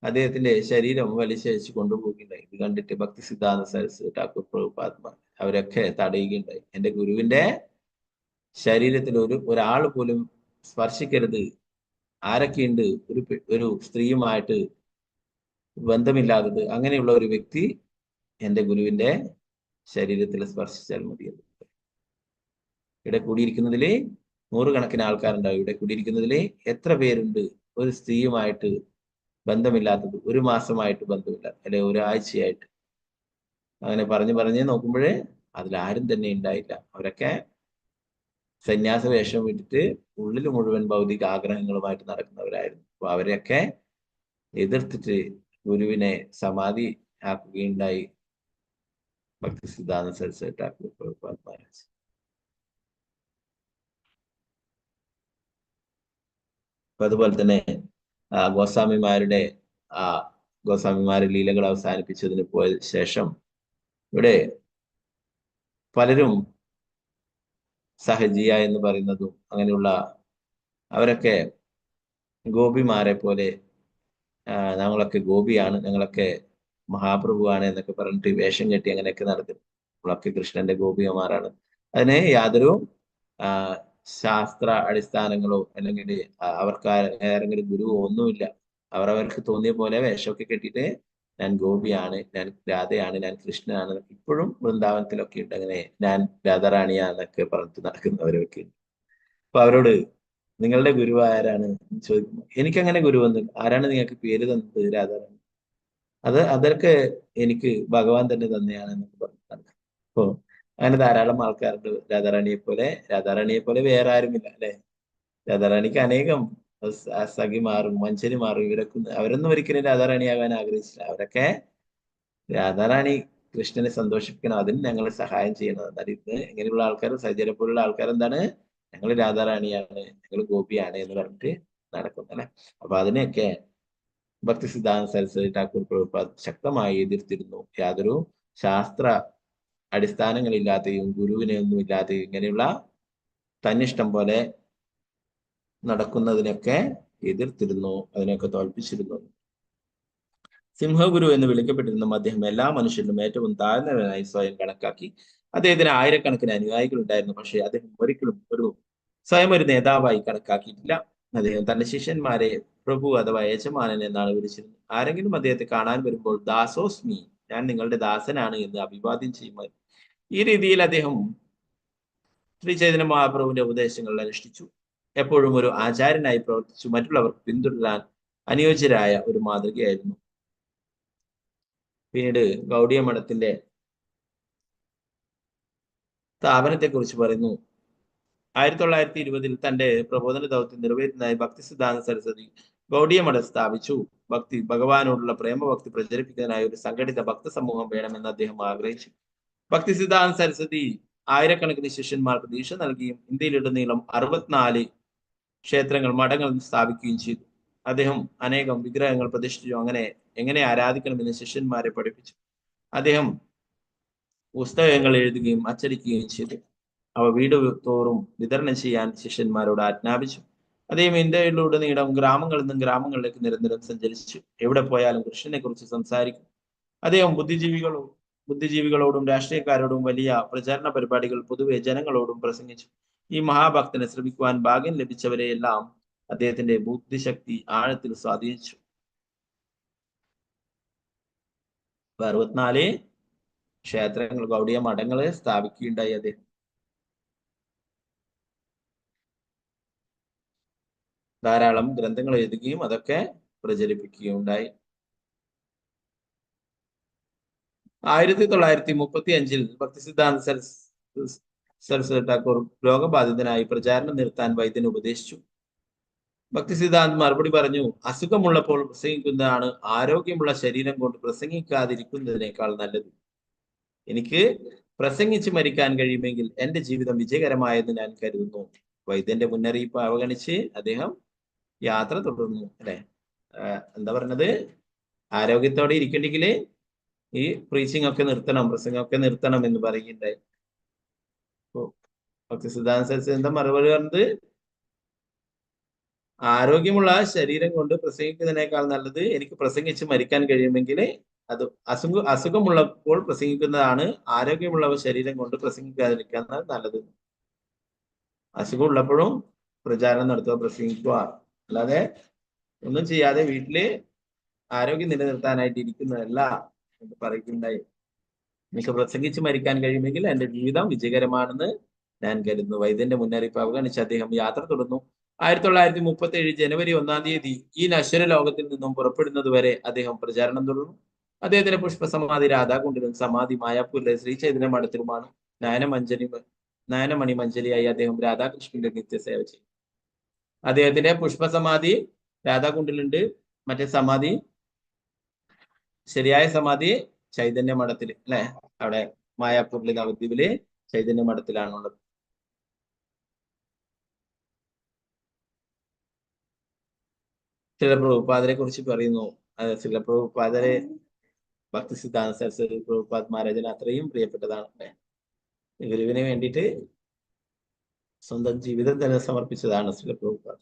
അദ്ദേഹത്തിന്റെ ശരീരം വലിച്ചഴിച്ച് കൊണ്ടുപോകുകയുണ്ടായി. ഇത് കണ്ടിട്ട് ഭക്തി സിദ്ധാന്ത സരസ്വതി ഠാക്കൂർ പ്രഭുപാത്മാർ അവരൊക്കെ തടയുകയുണ്ടായി. എന്റെ ഗുരുവിന്റെ ശരീരത്തിൽ ഒരാൾ പോലും സ്പർശിക്കരുത്. ആരൊക്കെയുണ്ട് ഒരു സ്ത്രീയുമായിട്ട് ബന്ധമില്ലാത്തത്, അങ്ങനെയുള്ള ഒരു വ്യക്തി എന്റെ ഗുരുവിന്റെ ശരീരത്തിൽ സ്പർശിച്ചാൽ മതിയെന്ന്. ഇവിടെ കൂടിയിരിക്കുന്നതില് നൂറുകണക്കിന് ആൾക്കാരുണ്ടാവും. ഇവിടെ കൂടിയിരിക്കുന്നതില് എത്ര പേരുണ്ട് ഒരു സ്ത്രീയുമായിട്ട് ബന്ധമില്ലാത്തത്, ഒരു മാസമായിട്ട് ബന്ധമില്ലാത്ത, അല്ലെ ഒരാഴ്ചയായിട്ട്? അങ്ങനെ പറഞ്ഞ് നോക്കുമ്പോഴേ അതിലാരും തന്നെ ഉണ്ടായില്ല. അവരൊക്കെ സന്യാസ വേഷം വിട്ടിട്ട് ഉള്ളിൽ മുഴുവൻ ഭൗതിക ആഗ്രഹങ്ങളുമായിട്ട് നടക്കുന്നവരായിരുന്നു. അപ്പൊ അവരെയൊക്കെ എതിർത്തിട്ട് ഗുരുവിനെ സമാധി ആക്കുകയുണ്ടായി ഭക്തി സിദ്ധാന്ത സരസ്വതി ഠാക്കൂർ പ്രഭുപാദ് മഹാരാജ്. അപ്പൊ അതുപോലെ തന്നെ ഗോസ്വാമിമാരുടെ ലീലകൾ അവസാനിപ്പിച്ചതിന് പോയ ശേഷം ഇവിടെ പലരും സഹജിയ എന്ന് പറയുന്നതും അങ്ങനെയുള്ള അവരൊക്കെ ഗോപിമാരെ പോലെ ഞങ്ങളൊക്കെ ഗോപിയാണ്, ഞങ്ങളൊക്കെ മഹാപ്രഭുവാണ് എന്നൊക്കെ പറഞ്ഞിട്ട് വേഷം കെട്ടി അങ്ങനെയൊക്കെ നടത്തും. നമ്മളൊക്കെ കൃഷ്ണന്റെ ഗോപികമാരാണ്. അതിന് യാതൊരു ശാസ്ത്ര അടിസ്ഥാനങ്ങളോ അല്ലെങ്കിൽ അവർക്ക് ആരെങ്കിലും ഗുരുവോ ഒന്നുമില്ല. അവർക്ക് തോന്നിയ പോലെ വേഷമൊക്കെ കെട്ടിയിട്ട് ഞാൻ ഗോപിയാണ്, ഞാൻ രാധയാണ്, ഞാൻ കൃഷ്ണനാണ്, ഇപ്പോഴും വൃന്ദാവനത്തിലൊക്കെ ഉണ്ട് അങ്ങനെ ഞാൻ രാധാറാണിയാന്നൊക്കെ പറഞ്ഞിട്ട് നടക്കുന്നവരൊക്കെ. അപ്പൊ അവരോട് നിങ്ങളുടെ ഗുരു ആരാണ് ചോദിക്കുമ്പോൾ എനിക്കങ്ങനെ ഗുരു വന്നു, ആരാണ് നിങ്ങൾക്ക് പേര് തന്നത്? രാധാറാണി. അതൊക്കെ എനിക്ക് ഭഗവാൻ തന്നെ തന്നെയാണ് എന്നൊക്കെ പറഞ്ഞിട്ടാണ്. അപ്പോ അങ്ങനെ ധാരാളം ആൾക്കാരുണ്ട് രാധാറാണിയെ പോലെ വേറെ ആരുമില്ല അല്ലെ. രാധാറാണിക്ക് അനേകം സഖിമാറും മഞ്ചരിമാറും അവരൊന്നും ഒരിക്കലും രാധാറാണിയാകാൻ ആഗ്രഹിച്ചില്ല. അവരൊക്കെ രാധാറാണി കൃഷ്ണനെ സന്തോഷിപ്പിക്കണം, അതിന് ഞങ്ങൾ സഹായം ചെയ്യണം. എന്നാൽ ഇന്ന് ഇങ്ങനെയുള്ള ആൾക്കാർ, സജീവനെ പോലുള്ള ആൾക്കാർ എന്താണ്, ഞങ്ങൾ രാധാറാണിയാണ്, ഞങ്ങൾ ഗോപിയാണ് എന്ന് പറഞ്ഞിട്ട് നടക്കുന്നു അല്ലെ. അപ്പൊ അതിനെയൊക്കെ ഭക്തി സിദ്ധാന്ത സരസ്വതി ഠാക്കൂർ പ്രഭുപാദ് ശക്തമായി എതിർത്തിരുന്നു. യാതൊരു ശാസ്ത്ര അടിസ്ഥാനങ്ങളില്ലാതെയും ഗുരുവിനെ ഒന്നും ഇല്ലാതെയും ഇങ്ങനെയുള്ള തന്നിഷ്ടം പോലെ നടക്കുന്നതിനൊക്കെ എതിർത്തിരുന്നു, അതിനൊക്കെ തോൽപ്പിച്ചിരുന്നു. സിംഹഗുരു എന്ന് വിളിക്കപ്പെട്ടിരുന്ന അദ്ദേഹം എല്ലാ മനുഷ്യരിലും ഏറ്റവും താഴ്ന്നവനായി സ്വയം കണക്കാക്കി. അദ്ദേഹത്തിന് ആയിരക്കണക്കിന് അനുയായികൾ ഉണ്ടായിരുന്നു. പക്ഷേ അദ്ദേഹം ഒരിക്കലും സ്വയം ഒരു നേതാവായി കണക്കാക്കിയിട്ടില്ല. അദ്ദേഹം തന്റെ ശിഷ്യന്മാരെ പ്രഭു അഥവാ യജമാനൻ എന്നാണ് വിളിച്ചിരുന്നത്. ആരെങ്കിലും അദ്ദേഹത്തെ കാണാൻ വരുമ്പോൾ ദാസോസ്മി, ഞാൻ നിങ്ങളുടെ ദാസനാണ് എന്ന് അഭിവാദ്യം ചെയ്യുമായിരുന്നു. ഈ രീതിയിൽ അദ്ദേഹം ശ്രീ ചൈതന്യ മഹാപ്രഭുവിന്റെ ഉപദേശങ്ങൾ അനുഷ്ഠിച്ചു. എപ്പോഴും ഒരു ആചാര്യനായി പ്രവർത്തിച്ചു. മറ്റുള്ളവർക്ക് പിന്തുടരാൻ അനുയോജ്യരായ ഒരു മാതൃകയായിരുന്നു. പിന്നീട് ഗൗഡിയ മഠത്തിന്റെ സ്ഥാപനത്തെ കുറിച്ച് പറയുന്നു. 1920 തന്റെ പ്രബോധന ദൗത്യം നിറവേറ്റുന്നതായി ഭക്തി സിദ്ധാന്ത സരസ്വതി ഗൗഡിയ മഠം സ്ഥാപിച്ചു. ഭഗവാനോടുള്ള പ്രേമഭക്തി പ്രചരിപ്പിക്കുന്നതിനായി ഒരു സംഘടിത ഭക്ത സമൂഹം വേണമെന്ന് അദ്ദേഹം ആഗ്രഹിച്ചു. ഭക്തി സിദ്ധാന്ത സരസ്വതി ആയിരക്കണക്കിന് ശിഷ്യന്മാർക്ക് ദീക്ഷ നൽകുകയും ഇന്ത്യയിലുടനീളം 64 ക്ഷേത്രങ്ങൾ, മഠങ്ങൾ സ്ഥാപിക്കുകയും ചെയ്തു. അദ്ദേഹം അനേകം വിഗ്രഹങ്ങൾ പ്രതിഷ്ഠിച്ചു. അങ്ങനെ എങ്ങനെ ആരാധിക്കണമെന്ന് ശിഷ്യന്മാരെ പഠിപ്പിച്ചു. അദ്ദേഹം പുസ്തകങ്ങൾ എഴുതുകയും അച്ചടിക്കുകയും ചെയ്തു. അവ വീട് തോറും വിതരണം ചെയ്യാൻ ശിഷ്യന്മാരോട് ആജ്ഞാപിച്ചു. അദ്ദേഹം ഇന്ത്യയിലുടനീളം ഗ്രാമങ്ങളിൽ നിന്നും ഗ്രാമങ്ങളിലേക്ക് നിരന്തരം സഞ്ചരിച്ചു. എവിടെ പോയാലും കൃഷ്ണനെ കുറിച്ച് സംസാരിക്കും. അദ്ദേഹം ബുദ്ധിജീവികളോടും രാഷ്ട്രീയക്കാരോടും വലിയ പ്രചാരണ പരിപാടികൾ പൊതുവെ ജനങ്ങളോടും പ്രസംഗിച്ചു. ഈ മഹാഭക്തനെ ശ്രമിക്കുവാൻ ഭാഗ്യം ലഭിച്ചവരെയെല്ലാം അദ്ദേഹത്തിന്റെ ബുദ്ധിശക്തി ആഴത്തിൽ സ്വാധീനിച്ചു. 64 ക്ഷേത്രങ്ങൾ, ഗൗഡിയ മഠങ്ങളെ സ്ഥാപിക്കുകയുണ്ടായി. അദ്ദേഹം ധാരാളം ഗ്രന്ഥങ്ങൾ എഴുതുകയും അതൊക്കെ പ്രചരിപ്പിക്കുകയുണ്ടായി. 1935 ഭക്തി സിദ്ധാന്ത സരസ്വതി ഠാക്കൂർ രോഗബാധിതനായി. പ്രചാരണം നിർത്താൻ വൈദ്യന് ഉപദേശിച്ചു. ഭക്തി സിദ്ധാന്ത് മറുപടി പറഞ്ഞു, അസുഖമുള്ളപ്പോൾ പ്രസംഗിക്കുന്നതാണ് ആരോഗ്യമുള്ള ശരീരം കൊണ്ട് പ്രസംഗിക്കാതിരിക്കുന്നതിനേക്കാൾ നല്ലത്. എനിക്ക് പ്രസംഗിച്ച് മരിക്കാൻ കഴിയുമെങ്കിൽ എന്റെ ജീവിതം വിജയകരമായെന്ന് ഞാൻ കരുതുന്നു. വൈദ്യന്റെ മുന്നറിയിപ്പ് അവഗണിച്ച് അദ്ദേഹം യാത്ര തുടർന്നു അല്ലെ. എന്താ പറഞ്ഞത്, ആരോഗ്യത്തോടെ ഇരിക്കണ്ടെങ്കിൽ ഈ പ്രീച്ചിങ് ഒക്കെ നിർത്തണം, പ്രസംഗം ഒക്കെ നിർത്തണം എന്ന് പറയുകയുണ്ടായി. ഭക്തി സിദ്ധാന്ത സരസ്വതി എന്താ മറുപടി പറഞ്ഞത്? ആരോഗ്യമുള്ള ശരീരം കൊണ്ട് പ്രസംഗിക്കുന്നതിനേക്കാൾ നല്ലത് എനിക്ക് പ്രസംഗിച്ച് മരിക്കാൻ കഴിയുമെങ്കിൽ അത് അസുഖമുള്ളപ്പോൾ പ്രസംഗിക്കുന്നതാണ് ആരോഗ്യമുള്ള ശരീരം കൊണ്ട് പ്രസംഗിക്കാതിരിക്കാൻ നല്ലത്. അസുഖമുള്ളപ്പോഴും പ്രചാരണം നടത്തുക, പ്രസംഗിക്കുക. അല്ലാതെ ഒന്നും ചെയ്യാതെ വീട്ടില് ആരോഗ്യം നിലനിർത്താനായിട്ട് ഇരിക്കുന്നതല്ല എന്ന് പറയുകയുണ്ടായി. എനിക്ക് പ്രസംഗിച്ച് മരിക്കാൻ കഴിയുമെങ്കിൽ എന്റെ ജീവിതം വിജയകരമാണെന്ന് ഞാൻ കരുതുന്നു. വൈദ്യന്റെ മുന്നറിയിപ്പ് അവഗണിച്ച് അദ്ദേഹം യാത്ര തുടർന്നു. 1937 ജനുവരി 1-ാം തീയതി ഈ നശ്വര ലോകത്തിൽ നിന്നും പുറപ്പെടുന്നത് വരെ അദ്ദേഹം പ്രചാരണം തുടർന്നു. അദ്ദേഹത്തിന്റെ പുഷ്പസമാധി രാധാകുണ്ടിലും സമാധി മായാപ്പൂരിലെ ശ്രീ ചൈതന്യ മഠത്തിലുമാണ്. നയനമണി മഞ്ജരിയായി അദ്ദേഹം രാധാകൃഷ്ണന്റെ നിത്യസേവ ചെയ്തു. അദ്ദേഹത്തിന്റെ പുഷ്പസമാധി രാധാകുണ്ടിലുണ്ട്. മറ്റേ സമാധി, ശരിയായ സമാധി ചൈതന്യ മഠത്തിൽ, അല്ലെ? അവിടെ മായാപ്പൂരിലെ നവദ്വീപിലെ ചൈതന്യ മഠത്തിലാണുള്ളത്. ശില പ്രഭുപാദരെ കുറിച്ച് പറയുന്നു. ശില പ്രഭുപാദരെ ഭക്തി സിദ്ധാന്ത സരസ്വതി പ്രഭുപാദ് മഹാരാജന് അത്രയും പ്രിയപ്പെട്ടതാണ്. ഗുരുവിന് വേണ്ടിയിട്ട് സ്വന്തം ജീവിതം തന്നെ സമർപ്പിച്ചതാണ് ശില പ്രഭുപാദ്.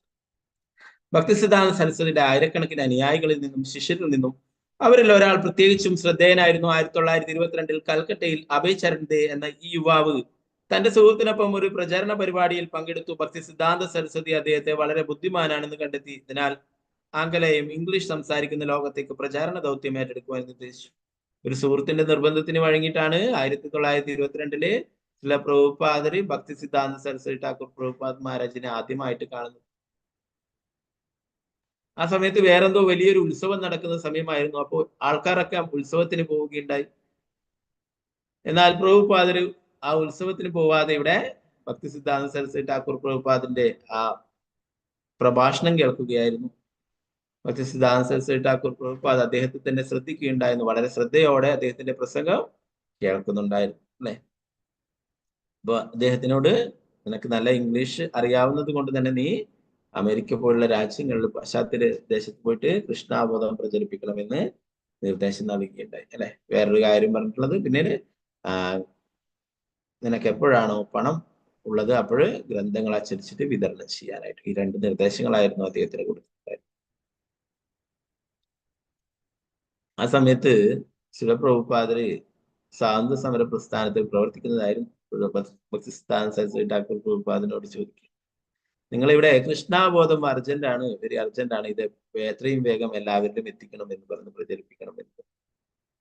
ഭക്തി സിദ്ധാന്ത സരസ്വതിയുടെ ആയിരക്കണക്കിന് അനുയായികളിൽ നിന്നും ശിഷ്യരിൽ നിന്നും അവരിൽ ഒരാൾ പ്രത്യേകിച്ചും ശ്രദ്ധേയനായിരുന്നു. 1922 കൽക്കട്ടയിൽ അഭയ് ചരൺ ദേ എന്ന ഈ യുവാവ് തന്റെ സുഹൃത്തിനൊപ്പം ഒരു പ്രചാരണ പരിപാടിയിൽ പങ്കെടുത്തു. ഭക്തി സിദ്ധാന്ത സരസ്വതി അദ്ദേഹത്തെ വളരെ ബുദ്ധിമാനാണെന്ന് കണ്ടെത്തി. ഇതിനാൽ ആംഗലേയം, ഇംഗ്ലീഷ് സംസാരിക്കുന്ന ലോകത്തേക്ക് പ്രചാരണ ദൗത്യം ഏറ്റെടുക്കുവാൻ നിർദ്ദേശിച്ചു. ഒരു സുഹൃത്തിന്റെ നിർബന്ധത്തിന് വഴങ്ങിയിട്ടാണ് 1922 ശില പ്രഭുപാദര് ഭക്തി സിദ്ധാന്ത സരസ്വതി ഠാക്കൂർ പ്രഭുപാദ് മഹാരാജിനെ ആദ്യമായിട്ട് കാണുന്നു. ആ സമയത്ത് വേറെന്തോ വലിയൊരു ഉത്സവം നടക്കുന്ന സമയമായിരുന്നു. അപ്പോൾ ആൾക്കാരൊക്കെ ഉത്സവത്തിന് പോവുകയുണ്ടായി. എന്നാൽ പ്രഭുപാദര് ആ ഉത്സവത്തിന് പോവാതെ ഇവിടെ ഭക്തി സിദ്ധാന്ത സരസ്വതി ഠാക്കൂർ പ്രഭുപാദിന്റെ ആ പ്രഭാഷണം കേൾക്കുകയായിരുന്നു. ഭക്തി സിദ്ധാന്ത സരസ്വതി ഠാക്കൂർ പ്രഭുപാദ് അദ്ദേഹത്തെ തന്നെ ശ്രദ്ധിക്കുകയുണ്ടായിരുന്നു. വളരെ ശ്രദ്ധയോടെ അദ്ദേഹത്തിന്റെ പ്രസംഗം കേൾക്കുന്നുണ്ടായിരുന്നു, അല്ലെ? അപ്പൊ അദ്ദേഹത്തിനോട്, നിനക്ക് നല്ല ഇംഗ്ലീഷ് അറിയാവുന്നത് കൊണ്ട് തന്നെ നീ അമേരിക്ക പോലുള്ള രാജ്യങ്ങളിൽ പാശ്ചാത്യ ദേശത്ത് പോയിട്ട് കൃഷ്ണാബോധം പ്രചരിപ്പിക്കണമെന്ന് നിർദ്ദേശം നൽകുകയുണ്ടായി, അല്ലെ? വേറൊരു കാര്യം പറഞ്ഞിട്ടുള്ളത്, പിന്നീട് നിനക്ക് എപ്പോഴാണോ പണം ഉള്ളത് അപ്പോൾ ഗ്രന്ഥങ്ങൾ അച്ചടിച്ചിട്ട് വിതരണം ചെയ്യാനായിട്ട്. ഈ 2 നിർദ്ദേശങ്ങളായിരുന്നു അദ്ദേഹത്തിന് കൊടുത്തിട്ടുണ്ടായിരുന്നത്. ആ സമയത്ത് ശില പ്രഭുപാദര് സ്വാതന്ത്ര്യ സമര പ്രസ്ഥാനത്തിൽ പ്രവർത്തിക്കുന്നതായിരുന്നു. ഭക്തി സിദ്ധാന്ത സരസ്വതി ഠാക്കൂർ പ്രഭുപാദിനോട് ചോദിക്കും, നിങ്ങളിവിടെ കൃഷ്ണാബോധം അർജന്റാണ്, വെരി അർജന്റാണ്, ഇത് എത്രയും വേഗം എല്ലാവരിലും എത്തിക്കണം എന്ന് പറഞ്ഞ് പ്രചരിപ്പിക്കണം എന്ന്.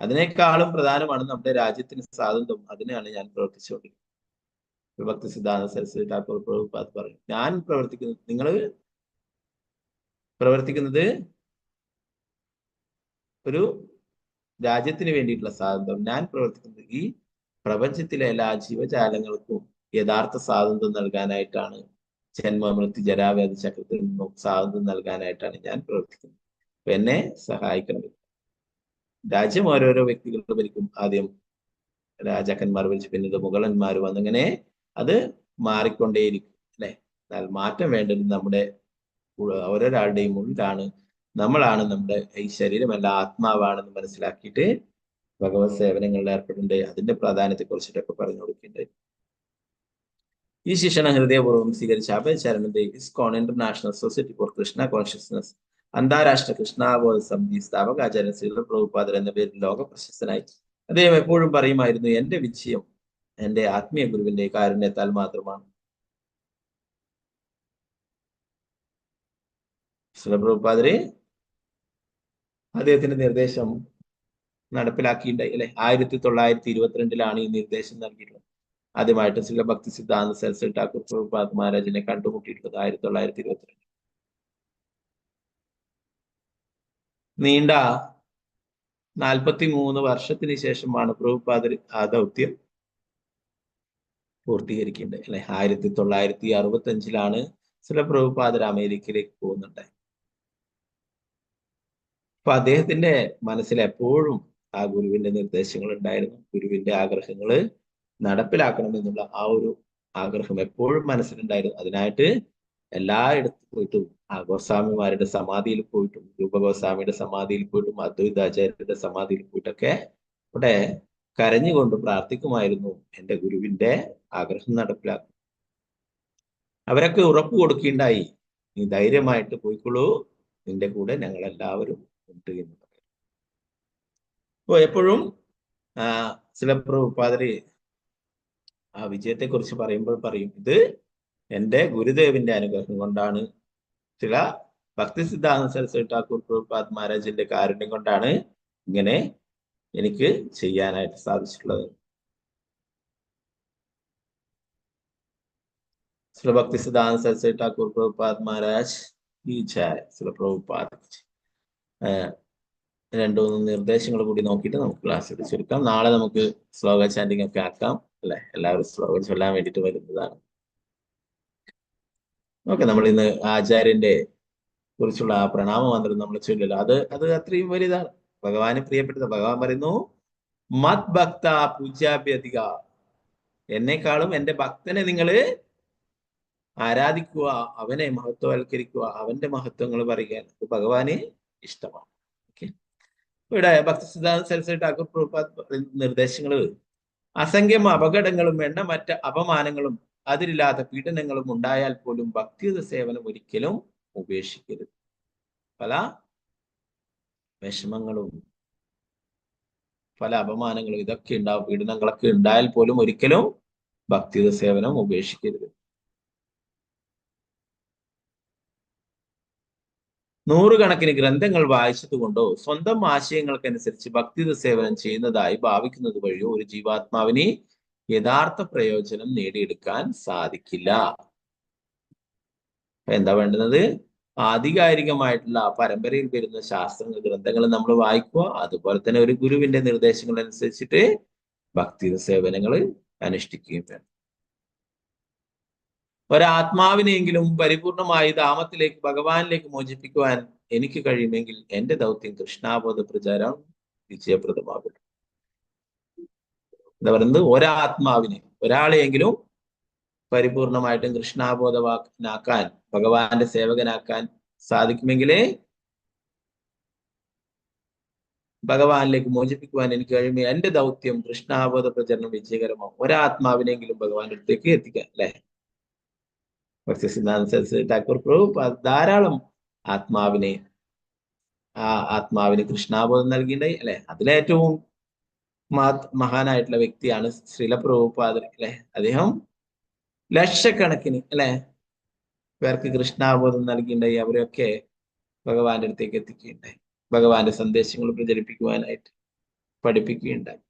അതിനേക്കാളും പ്രധാനമാണ് നമ്മുടെ രാജ്യത്തിന് സ്വാതന്ത്ര്യം. അതിനാണ് ഞാൻ പ്രവർത്തിച്ചുകൊണ്ടിരിക്കുന്നത്. ഭക്തി സിദ്ധാന്ത സരസ്വതി ഠാക്കൂർ പ്രഭുപാദ് പറഞ്ഞു, ഞാൻ പ്രവർത്തിക്കുന്നത്, നിങ്ങൾ പ്രവർത്തിക്കുന്നത് ഒരു രാജ്യത്തിന് വേണ്ടിയിട്ടുള്ള സ്വാതന്ത്ര്യം, ഞാൻ പ്രവർത്തിക്കുന്നത് ഈ പ്രപഞ്ചത്തിലെ എല്ലാ ജീവജാലങ്ങൾക്കും യഥാർത്ഥ സ്വാതന്ത്ര്യം നൽകാനായിട്ടാണ്. ജന്മമൃത്യു ജരാവ്യാധി ചക്രത്തിൽ നിന്നും സ്വാതന്ത്ര്യം നൽകാനായിട്ടാണ് ഞാൻ പ്രവർത്തിക്കുന്നത്. അപ്പൊ എന്നെ സഹായിക്കണം. രാജ്യം ഓരോരോ വ്യക്തികൾ ഭരിക്കും. ആദ്യം രാജാക്കന്മാർ ഭരിച്ചു, പിന്നീട് മുഗളന്മാർ വന്നിങ്ങനെ അത് മാറിക്കൊണ്ടേയിരിക്കും, അല്ലെ? എന്നാൽ മാറ്റം വേണ്ടത് നമ്മുടെ ഓരോരാളുടെയും ഉള്ളിലാണ്. നമ്മളാണ് നമ്മുടെ ഈ ശരീരമല്ല, ആത്മാവാണെന്ന് മനസ്സിലാക്കിയിട്ട് ഭഗവത് സേവനങ്ങളിൽ ഏർപ്പെടേണ്ടത്. അതിന്റെ പ്രാധാന്യത്തെ കുറിച്ചിട്ടൊക്കെ പറഞ്ഞു കൊടുക്കേണ്ടത്. ഈ ശിക്ഷണം ഹൃദയപൂർവ്വം സ്വീകരിച്ച അഭയ് ചരണിന്റെ ISKCON international society for Krishna consciousness അന്താരാഷ്ട്ര കൃഷ്ണാബോധ സമിതി സ്ഥാപകാചാര്യൻ ശ്രീല പ്രഭുപാദർ എന്ന പേരിൽ ലോക പ്രശസ്തനായി. അദ്ദേഹം എപ്പോഴും പറയുമായിരുന്നു, എന്റെ വിജയം എന്റെ ആത്മീയ ഗുരുവിന്റെ കാരുണ്യത്താൽ മാത്രമാണ്. ശ്രീല പ്രഭുപാദര് അദ്ദേഹത്തിന്റെ നിർദ്ദേശം നടപ്പിലാക്കിയിട്ടുണ്ടായി, അല്ലെ? 1922 ഈ നിർദ്ദേശം നൽകിയിട്ടുള്ളത്. ആദ്യമായിട്ട് ശ്രീല ഭക്തി സിദ്ധാന്ത സരസ്വതി ഠാക്കൂർ പ്രഭുപാദ് മഹാരാജിനെ കണ്ടുമുട്ടിയിട്ടുള്ളത് 1922. നീണ്ട 43 വർഷത്തിന് ശേഷമാണ് പ്രഭുപാദർ ആ ദൗത്യം പൂർത്തീകരിക്കേണ്ടത്, അല്ലെ? 1965 ശ്രീല പ്രഭുപാദർ അമേരിക്കയിലേക്ക് പോകുന്നുണ്ടായി. അപ്പൊ അദ്ദേഹത്തിന്റെ മനസ്സിൽ എപ്പോഴും ആ ഗുരുവിന്റെ നിർദ്ദേശങ്ങൾ ഉണ്ടായിരുന്നു. ഗുരുവിന്റെ ആഗ്രഹങ്ങൾ നടപ്പിലാക്കണമെന്നുള്ള ആ ഒരു ആഗ്രഹം എപ്പോഴും മനസ്സിലുണ്ടായിരുന്നു. അതിനായിട്ട് എല്ലായിടത്തും പോയിട്ടും, ആ ഗോസ്വാമിമാരുടെ സമാധിയിൽ പോയിട്ടും, രൂപഗോസ്വാമിയുടെ സമാധിയിൽ പോയിട്ടും, അദ്വൈതാചാര്യരുടെ സമാധിയിൽ പോയിട്ടൊക്കെ ഇവിടെ കരഞ്ഞുകൊണ്ട് പ്രാർത്ഥിക്കുമായിരുന്നു, എന്റെ ഗുരുവിന്റെ ആഗ്രഹം നടപ്പിലാക്കും. അവരൊക്കെ ഉറപ്പ് കൊടുക്കുകയുണ്ടായി, നീ ധൈര്യമായിട്ട് പോയിക്കൊള്ളൂ, നിന്റെ കൂടെ ഞങ്ങൾ എല്ലാവരും ഉണ്ട് എന്ന് പറയും. അപ്പോൾ എപ്പോഴും ചില പ്രഭുപാദര് ആ വിജയത്തെക്കുറിച്ച് പറയുമ്പോൾ പറയും, ഇത് എൻ്റെ ഗുരുദേവിന്റെ അനുഗ്രഹം കൊണ്ടാണ്, ചില ഭക്തി സിദ്ധാന്ത സരസ്വതി ഠാക്കൂർ പ്രഭുപാദ് മഹാരാജിന്റെ കാരുണ്യം കൊണ്ടാണ് ഇങ്ങനെ എനിക്ക് ചെയ്യാനായിട്ട് സാധിച്ചിട്ടുള്ളത്. ശ്രീ ഭക്തി സിദ്ധാന്ത സരസ്വതി ഠാക്കൂർ പ്രഭുപാദ് മഹാരാജ് ഈ ജയ്. ശ്രീ പ്രഭുപാദ് രണ്ടു മൂന്ന് നിർദ്ദേശങ്ങൾ കൂടി നോക്കിയിട്ട് നമുക്ക് ക്ലാസ് എടുത്ത് ചുരുക്കാം. നാളെ നമുക്ക് ശ്ലോക ചാൻഡിങ് ഒക്കെ ആക്കാം, അല്ലെ? എല്ലാവരും ശ്ലോകം ചൊല്ലാൻ വേണ്ടിയിട്ട് വരുന്നതാണ്. ഓക്കെ, നമ്മൾ ഇന്ന് ആചാര്യന്റെ കുറിച്ചുള്ള ആ പ്രണാമ മന്ത്രം നമ്മൾ ചൊല്ലല്ലോ, അത് അത്രയും വലുതാണ്. ഭഗവാന് പ്രിയപ്പെട്ടത്. ഭഗവാൻ പറയുന്നു, മത് ഭക്ത പൂജ്യാഭ്യധിക, എന്നെക്കാളും എൻ്റെ ഭക്തനെ നിങ്ങൾ ആരാധിക്കുക, അവനെ മഹത്വവൽക്കരിക്കുക, അവന്റെ മഹത്വങ്ങൾ പറയുകയാണ്. അത് ഭഗവാന് ഇഷ്ടമാണ്. ഓക്കെ, ഇവിടെ ഭക്തി സിദ്ധാന്ത സരസ്വതി ഠാക്കൂർ പ്രഭുപാദ് നിർദ്ദേശങ്ങൾ, അസംഖ്യം അപകടങ്ങളും എണ്ണമറ്റ അപമാനങ്ങളും അതിരില്ലാത്ത പീഡനങ്ങളും ഉണ്ടായാൽ പോലും ഭക്തിയുത സേവനം ഒരിക്കലും ഉപേക്ഷിക്കരുത്. പല വിഷമങ്ങളും പല അപമാനങ്ങളും ഇതൊക്കെ ഉണ്ടാവും, പീഡനങ്ങളൊക്കെ ഉണ്ടായാൽ പോലും ഒരിക്കലും ഭക്തിയുത സേവനം ഉപേക്ഷിക്കരുത്. നൂറുകണക്കിന് ഗ്രന്ഥങ്ങൾ വായിച്ചതുകൊണ്ടോ സ്വന്തം ആശയങ്ങൾക്കനുസരിച്ച് ഭക്തിയുത സേവനം ചെയ്യുന്നതായി ഭാവിക്കുന്നത് വഴിയോ ഒരു ജീവാത്മാവിന് യഥാർത്ഥ പ്രയോജനം നേടിയെടുക്കാൻ സാധിക്കില്ല. എന്താ വേണ്ടുന്നത്? ആധികാരികമായിട്ടുള്ള പരമ്പരയിൽ വരുന്ന ശാസ്ത്ര ഗ്രന്ഥങ്ങൾ നമ്മൾ വായിക്കുക, അതുപോലെ തന്നെ ഒരു ഗുരുവിന്റെ നിർദ്ദേശങ്ങൾ അനുസരിച്ചിട്ട് ഭക്തിയുത സേവനങ്ങൾ അനുഷ്ഠിക്കുകയും വേണം. ഒരാത്മാവിനെങ്കിലും പരിപൂർണമായി ധാമത്തിലേക്ക് ഭഗവാനിലേക്ക് മോചിപ്പിക്കുവാൻ എനിക്ക് കഴിയുമെങ്കിൽ എന്റെ ദൗത്യം കൃഷ്ണാബോധ പ്രചാരം വിജയപ്രദമാകും. എന്താ പറയുന്നത്? ഒരാത്മാവിനെ, ഒരാളെയെങ്കിലും പരിപൂർണമായിട്ടും കൃഷ്ണാബോധവാനാക്കാൻ, ഭഗവാന്റെ സേവകനാക്കാൻ സാധിക്കുമെങ്കിലേ ഭഗവാനിലേക്ക് മോചിപ്പിക്കുവാൻ എനിക്ക് കഴിയുമേ എന്റെ ദൗത്യം കൃഷ്ണാബോധ പ്രചരണം വിജയകരമാവും. ഒരാത്മാവിനെങ്കിലും ഭഗവാന്റെ അടുത്തേക്ക് എത്തിക്കാൻ, അല്ലെ? ഭക്തി സിദ്ധാന്ത സരസ്വതി ഠാക്കൂർ പ്രഭുപാദ് ധാരാളം ആത്മാവിന് കൃഷ്ണാബോധം നൽകിയിട്ടുണ്ടായി, അല്ലെ? അതിലേറ്റവും മഹാനായിട്ടുള്ള വ്യക്തിയാണ് ശ്രീല പ്രഭുപാദർ, അല്ലെ? അദ്ദേഹം ലക്ഷക്കണക്കിന്, അല്ലെ, പേർക്ക് കൃഷ്ണാബോധം നൽകിയിട്ടുണ്ടായി. അവരെയൊക്കെ ഭഗവാന്റെ അടുത്തേക്ക് എത്തിക്കുകയുണ്ടായി, ഭഗവാന്റെ സന്ദേശങ്ങൾ പ്രചരിപ്പിക്കുവാനായിട്ട് പഠിപ്പിക്കുകയുണ്ടായി.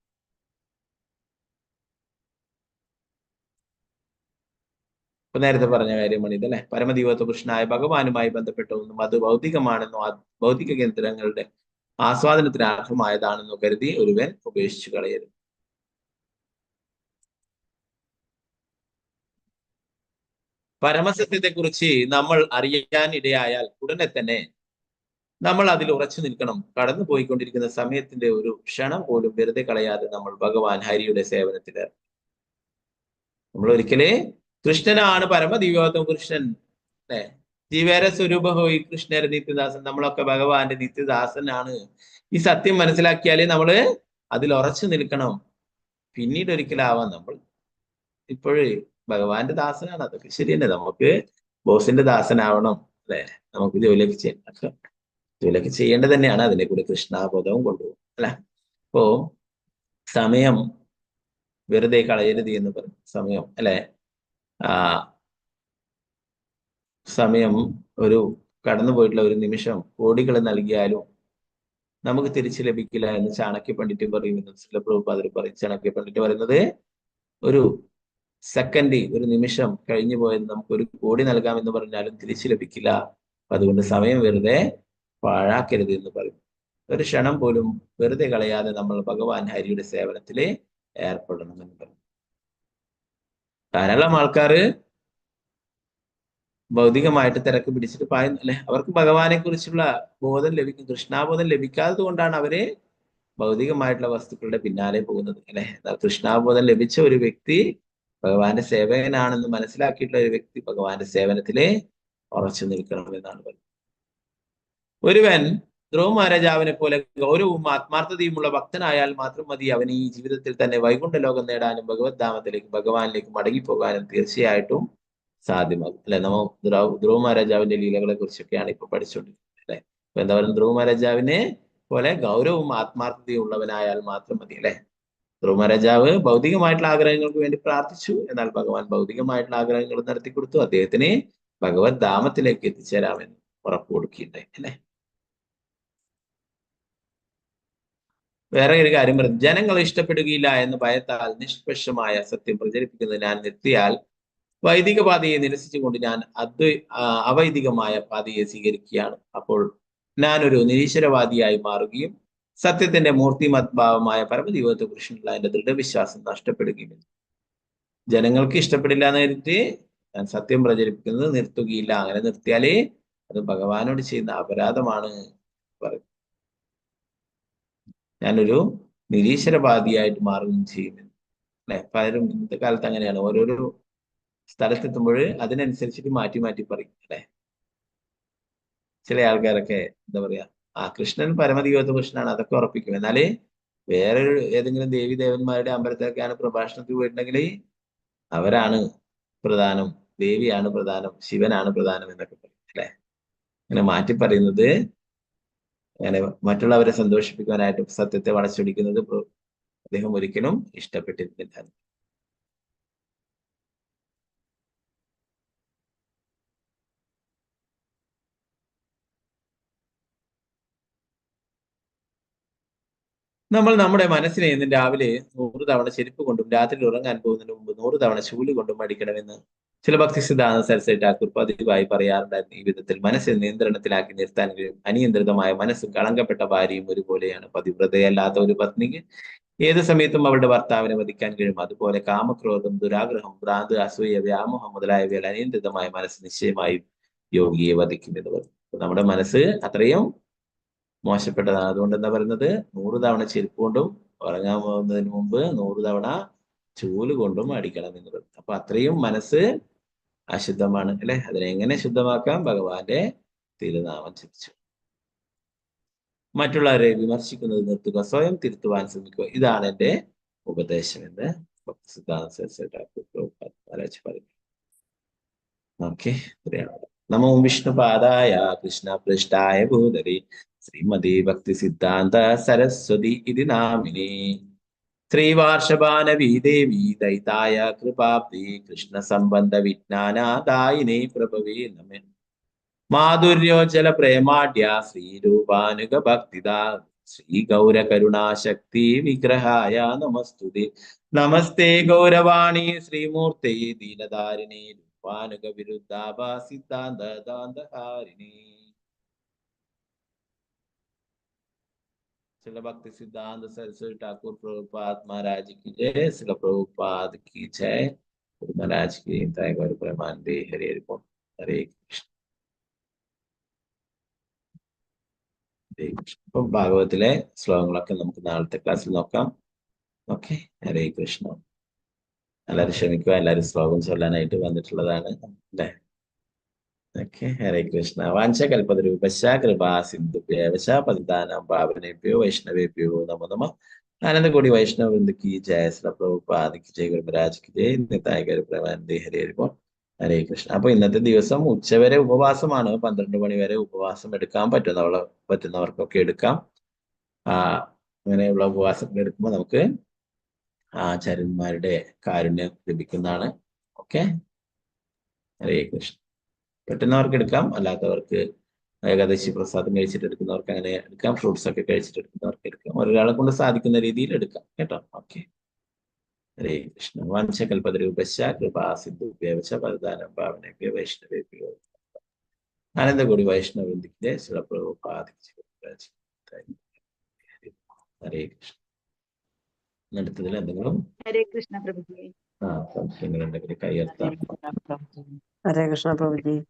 ഇപ്പൊ നേരത്തെ പറഞ്ഞ കാര്യമാണ് ഇതല്ലേ, പരമദൈവത്വ കൃഷ്ണനായ ഭഗവാനുമായി ബന്ധപ്പെട്ട ഒന്നും അത് ഭൗതികമാണെന്നോ ഭൗതിക കേന്ദ്രങ്ങളുടെ ആസ്വാദനത്തിന് അർഹമായതാണെന്നോ കരുതി ഒരുവൻ ഉപേക്ഷിച്ചു കളയരുത്. പരമസത്യത്തെ കുറിച്ച് നമ്മൾ അറിയാൻ ഇടയായാൽ ഉടനെ തന്നെ നമ്മൾ അതിൽ ഉറച്ചു നിൽക്കണം. കടന്നു പോയിക്കൊണ്ടിരിക്കുന്ന സമയത്തിന്റെ ഒരു ക്ഷണം പോലും വെറുതെ കളയാതെ നമ്മൾ ഭഗവാൻ ഹരിയുടെ സേവനത്തിൽ നമ്മൾ ഒരിക്കലേ കൃഷ്ണനാണ് പരമദിവ്യോത്തമ കൃഷ്ണൻ, അല്ലെ? ജീവേര സ്വരൂപ ഹോയി കൃഷ്ണന്റെ നിത്യദാസൻ. നമ്മളൊക്കെ ഭഗവാന്റെ നിത്യദാസനാണ്. ഈ സത്യം മനസ്സിലാക്കിയാലേ നമ്മള് അതിൽ ഉറച്ചു നിൽക്കണം. പിന്നീട് ഒരിക്കലാവാം നമ്മൾ ഇപ്പോഴേ ഭഗവാന്റെ ദാസനാണ്, അതൊക്കെ ശരി തന്നെ. നമുക്ക് ബോസിന്റെ ദാസനാവണം, അല്ലെ? നമുക്ക് ജോലിയൊക്കെ ചെയ്യണം, ജോലിയൊക്കെ ചെയ്യേണ്ടത് തന്നെയാണ്. അതിനെ കൂടി കൃഷ്ണാബോധവും കൊണ്ടുപോകും, അല്ലെ? അപ്പോ സമയം വെറുതെ കളയരുത് എന്ന് പറയും. സമയം, അല്ലെ? സമയം ഒരു കടന്നു പോയിട്ടുള്ള ഒരു നിമിഷം കോടികൾ നൽകിയാലും നമുക്ക് തിരിച്ചു ലഭിക്കില്ല എന്ന് ചാണക്യ പണ്ഡിറ്റ് പറയുമെന്ന് ശ്രീല പ്രഭുപാദർ പറയും. ചാണക്യ പണ്ഡിറ്റ് പറയുന്നത്, ഒരു സെക്കൻഡ്, ഒരു നിമിഷം കഴിഞ്ഞു പോയത് നമുക്ക് ഒരു കോടി നൽകാമെന്ന് പറഞ്ഞാലും തിരിച്ചു ലഭിക്കില്ല. അതുകൊണ്ട് സമയം വെറുതെ പാഴാക്കരുത് എന്ന് പറയും. ഒരു ക്ഷണം പോലും വെറുതെ കളയാതെ നമ്മൾ ഭഗവാൻ ഹരിയുടെ സേവനത്തിൽ ഏർപ്പെടണമെന്ന് പറയും. ധാരാളം ആൾക്കാര് ഭൗതികമായിട്ട് തിരക്ക് പിടിച്ചിട്ട് പായുന്നല്ലേ, അവർക്ക് ഭഗവാനെ കുറിച്ചുള്ള ബോധം ലഭിക്കും. കൃഷ്ണാബോധം ലഭിക്കാത്തത് കൊണ്ടാണ് അവര് ഭൗതികമായിട്ടുള്ള വസ്തുക്കളുടെ പിന്നാലെ പോകുന്നത്, അല്ലെ? കൃഷ്ണാബോധം ലഭിച്ച ഒരു വ്യക്തി ഭഗവാന്റെ സേവകനാണെന്ന് മനസ്സിലാക്കിയിട്ടുള്ള ഒരു വ്യക്തി ഭഗവാന്റെ സേവനത്തിലെ ഉറച്ചു നിൽക്കണം എന്നാണ് പറയുന്നത്. ഒരുവൻ ധ്രുവ മഹാരാജാവിനെ പോലെ ഗൗരവവും ആത്മാർത്ഥതയുമുള്ള ഭക്തനായാൽ മാത്രം മതി അവൻ ഈ ജീവിതത്തിൽ തന്നെ വൈകുണ്ഠ ലോകം നേടാനും ഭഗവത് ധാമത്തിലേക്കും ഭഗവാനിലേക്കും മടങ്ങിപ്പോകാനും തീർച്ചയായിട്ടും സാധ്യമാകും അല്ലെ. നമ്മ ധ്രുവ മഹാരാജാവിന്റെ ലീലകളെ കുറിച്ചൊക്കെയാണ് ഇപ്പൊ പഠിച്ചുകൊണ്ടിരിക്കുന്നത് അല്ലെ. അപ്പൊ എന്താ പറയുക, ധ്രുവ മഹാരാജാവിനെ പോലെ ഗൗരവവും ആത്മാർത്ഥതയും ഉള്ളവനായാൽ മാത്രം മതി അല്ലെ. ധ്രുവ മഹാരാജാവ് ഭൗതികമായിട്ടുള്ള ആഗ്രഹങ്ങൾക്ക് വേണ്ടി പ്രാർത്ഥിച്ചു, എന്നാൽ ഭഗവാൻ ഭൗതികമായിട്ടുള്ള ആഗ്രഹങ്ങൾ നടത്തി കൊടുത്തു. അദ്ദേഹത്തിന് ഭഗവത് ധാമത്തിലേക്ക് എത്തിച്ചേരാമെന്ന് ഉറപ്പ് കൊടുക്കുകയുണ്ടായി അല്ലെ. വേറെ ഒരു കാര്യം പറഞ്ഞു, ജനങ്ങൾ ഇഷ്ടപ്പെടുകയില്ല എന്ന് ഭയത്താൽ നിഷ്പക്ഷമായ സത്യം പ്രചരിപ്പിക്കുന്നത് ഞാൻ നിർത്തിയാൽ വൈദിക പാതയെ നിരസിച്ചുകൊണ്ട് ഞാൻ അവൈദികമായ പാതയെ സ്വീകരിക്കുകയാണ്. അപ്പോൾ ഞാനൊരു നിരീശ്വരവാദിയായി മാറുകയും സത്യത്തിന്റെ മൂർത്തിമത്ഭാവമായ പരമദൈവത്തെ കുറിച്ചുള്ള എന്റെ ദൃഢവിശ്വാസം നഷ്ടപ്പെടുകയും. ജനങ്ങൾക്ക് ഇഷ്ടപ്പെടില്ല എന്ന് കരുതിയിട്ട് ഞാൻ സത്യം പ്രചരിപ്പിക്കുന്നത് നിർത്തുകയില്ല. അങ്ങനെ നിർത്തിയാലേ അത് ഭഗവാനോട് ചെയ്യുന്ന അപരാധമാണ് പറയും. ഞാനൊരു നിരീശ്വരവാദിയായിട്ട് മാറുകയും ചെയ്യുമെന്ന് അല്ലെ. പലരും ഇന്നത്തെ കാലത്ത് അങ്ങനെയാണ്, ഓരോരോ സ്ഥലത്തെത്തുമ്പോൾ അതിനനുസരിച്ചിട്ട് മാറ്റി മാറ്റി പറയും അല്ലെ. ചില ആൾക്കാരൊക്കെ എന്താ പറയാ, കൃഷ്ണൻ പരമദൈവത്തെ കൃഷ്ണനാണ്, അതൊക്കെ ഉറപ്പിക്കും. എന്നാല് വേറെ ഏതെങ്കിലും ദേവി ദേവന്മാരുടെ അമ്പലത്തിലൊക്കെയാണ് പ്രഭാഷണത്തിൽ പോയിട്ടുണ്ടെങ്കിൽ അവരാണ് പ്രധാനം, ദേവിയാണ് പ്രധാനം, ശിവനാണ് പ്രധാനം എന്നൊക്കെ പറയും അല്ലെ. അങ്ങനെ മാറ്റി പറയുന്നത്, അങ്ങനെ മറ്റുള്ളവരെ സന്തോഷിപ്പിക്കാനായിട്ട് സത്യത്തെ വളച്ചൊടിക്കുന്നത് അദ്ദേഹം ഒരിക്കലും ഇഷ്ടപ്പെട്ടിരുന്നില്ല. നമ്മൾ നമ്മുടെ മനസ്സിനെ ഇന്ന് രാവിലെ 100 തവണ ചെരുപ്പ് കൊണ്ടും രാത്രി ഉറങ്ങാൻ പോകുന്നതിന് മുമ്പ് 100 തവണ ചൂല് കൊണ്ടും അടിക്കണമെന്ന് ചില ഭക്തി സിദ്ധാന്ത സരസ്വതി ഠാക്കൂർ പതിവായി പറയാറുണ്ടായിരുന്നു. ഈ വിധത്തിൽ മനസ്സിനെ നിയന്ത്രണത്തിലാക്കി നിർത്താൻ കഴിയും. അനിയന്ത്രിതമായ മനസ്സും കളങ്കപ്പെട്ട ഭാര്യയും ഒരുപോലെയാണ്. പതിവ്രതയല്ലാത്ത ഒരു പത്നിക്ക് ഏത് സമയത്തും അവളുടെ ഭർത്താവിനെ വധിക്കാൻ കഴിയും. അതുപോലെ കാമക്രോധം, ദുരാഗ്രഹം, ഭ്രാന്ത്, അസൂയ, വ്യാമോഹം മുതലായവയാൽ അനിയന്ത്രിതമായ മനസ്സ് നിശ്ചയമായും യോഗിയെ വധിക്കും എന്ന് പറഞ്ഞു. നമ്മുടെ മനസ്സ് അത്രയും മോശപ്പെട്ടതാണ്. അതുകൊണ്ട് എന്താ പറയുന്നത്, 100 തവണ ചെരുപ്പ് കൊണ്ടും ഉറങ്ങാൻ പോകുന്നതിന് മുമ്പ് 100 തവണ ചൂല് കൊണ്ടും അടിക്കണം എന്ന് പറയും. അപ്പൊ അത്രയും മനസ്സ് അശുദ്ധമാണ് അല്ലെ. അതിനെങ്ങനെ ശുദ്ധമാക്കാം? ഭഗവാന്റെ തിരുനാമം ജപിച്ചു. മറ്റുള്ളവരെ വിമർശിക്കുന്നത് നിർത്തുക, സ്വയം തിരുത്തുവാൻ ശ്രമിക്കുക. ഇതാണ് എന്റെ ഉപദേശം എന്ന് ഭക്തി സിദ്ധാന്ത സരസ്വതി ഠാക്കൂർ പറയും. ഓക്കെ, നമോ വിഷ്ണുപാദായ കൃഷ്ണ പൃഷ്ഠായ ഭൂതലേ ശ്രീമതി ഭക്തി സിദ്ധാന്ത സരസ്വതി ഇതി നാമിനി ശ്രീവാർഷഭാനവീ ദേവി ദൈതായ കൃപാബ്ദി കൃഷ്ണ സംബന്ധ വിജ്ഞാനദായിനി പ്രഭവേ നമഃ. മാധുര്യോജ്ജല പ്രേമാഢ്യ ശ്രീരൂപാനുഗ ഭക്തിദാ ശ്രീ ഗൗര കരുണാശക്തി വിഗ്രഹായ നമസ്തുതേ. നമസ്തേ ഗൗരവാണി ശ്രീമൂർത്തേ ദീനധാരിണി രൂപാനുഗ വിരുദ്ധാഭാ സിദ്ധാന്ത ദാന്തഹാരിണി. श्रील भक्ति सिद्धांत सरस्वती ठाकुर प्रभुपाद महाराज की जय। श्रील प्रभुपाद की जय। गुरु महाराज की जय। गौर प्रेमानंदे हरे हरे बोल। हरे कृष्ण हरे कृष्ण. ഇപ്പം ഭാഗവത്തിലെ ശ്ലോകങ്ങളൊക്കെ നമുക്ക് നാളത്തെ ക്ലാസ്സിൽ നോക്കാം. ഓക്കെ, ഹരേ കൃഷ്ണ. എല്ലാവരും ക്ഷമിക്കുക, എല്ലാവരും ശ്ലോകം ചൊല്ലാനായിട്ട് വന്നിട്ടുള്ളതാണ് അല്ലേ. ഓക്കെ, ഹരേ കൃഷ്ണ. വാഞ്ചകൽപതരൂപശ്ച കൃപാ സിന്ധുഭ്യവശ പതിതാനാം പാവനേഭ്യോ വൈഷ്ണവേഭ്യോ നമോ നമഃ. ആനന്ദകോടി വൈഷ്ണവ വൃന്ദ കി ജയ. ശ്രീ പ്രഭുപാദ കി ജയ. ഗുരു മഹാരാജ് കി ജയ. നിതായ ഗൗര പ്രേമാനന്ദേ ഹരേ ഹരേ ബോൾ. ഹരേ കൃഷ്ണ. അപ്പൊ ഇന്നത്തെ ദിവസം ഉച്ചവരെ ഉപവാസമാണ്. 12 മണി വരെ ഉപവാസം എടുക്കാൻ പറ്റുന്നവർക്കൊക്കെ എടുക്കാം. അങ്ങനെയുള്ള ഉപവാസം എടുക്കുമ്പോൾ നമുക്ക് ആചാര്യന്മാരുടെ കാരുണ്യം ലഭിക്കുന്നതാണ്. ഓക്കെ, ഹരേ കൃഷ്ണ. പറ്റുന്നവർക്ക് എടുക്കാം, അല്ലാത്തവർക്ക് ഏകാദശി പ്രസാദം കഴിച്ചിട്ട് എടുക്കുന്നവർക്ക് അങ്ങനെ എടുക്കാം. ഫ്രൂട്ട്സ് ഒക്കെ കഴിച്ചിട്ട് എടുക്കുന്നവർക്ക് എടുക്കാം. ഒരാളെ കൊണ്ട് സാധിക്കുന്ന രീതിയിൽ എടുക്കാം കേട്ടോ. ഓക്കെ, ഹരേ കൃഷ്ണ. വാഞ്ചകൽപതരൂപശ്ച കൃപാ സിന്ധുഭ്യവശ പതിതാനാം പാവനേഭ്യോ വൈഷ്ണവേഭ്യോ ആനന്ദകോടി വൈഷ്ണവവൃന്ദേ. ശ്രീ പ്രഭുപാദ കി ജയ. ഹരേ കൃഷ്ണ. അടുത്തതിൽ എന്തെങ്കിലും ഹരേ കൃഷ്ണ പ്രഭുജി. സംശയങ്ങളുണ്ടെങ്കിൽ കൈയർത്താം. ഹരേ കൃഷ്ണ പ്രഭുജി.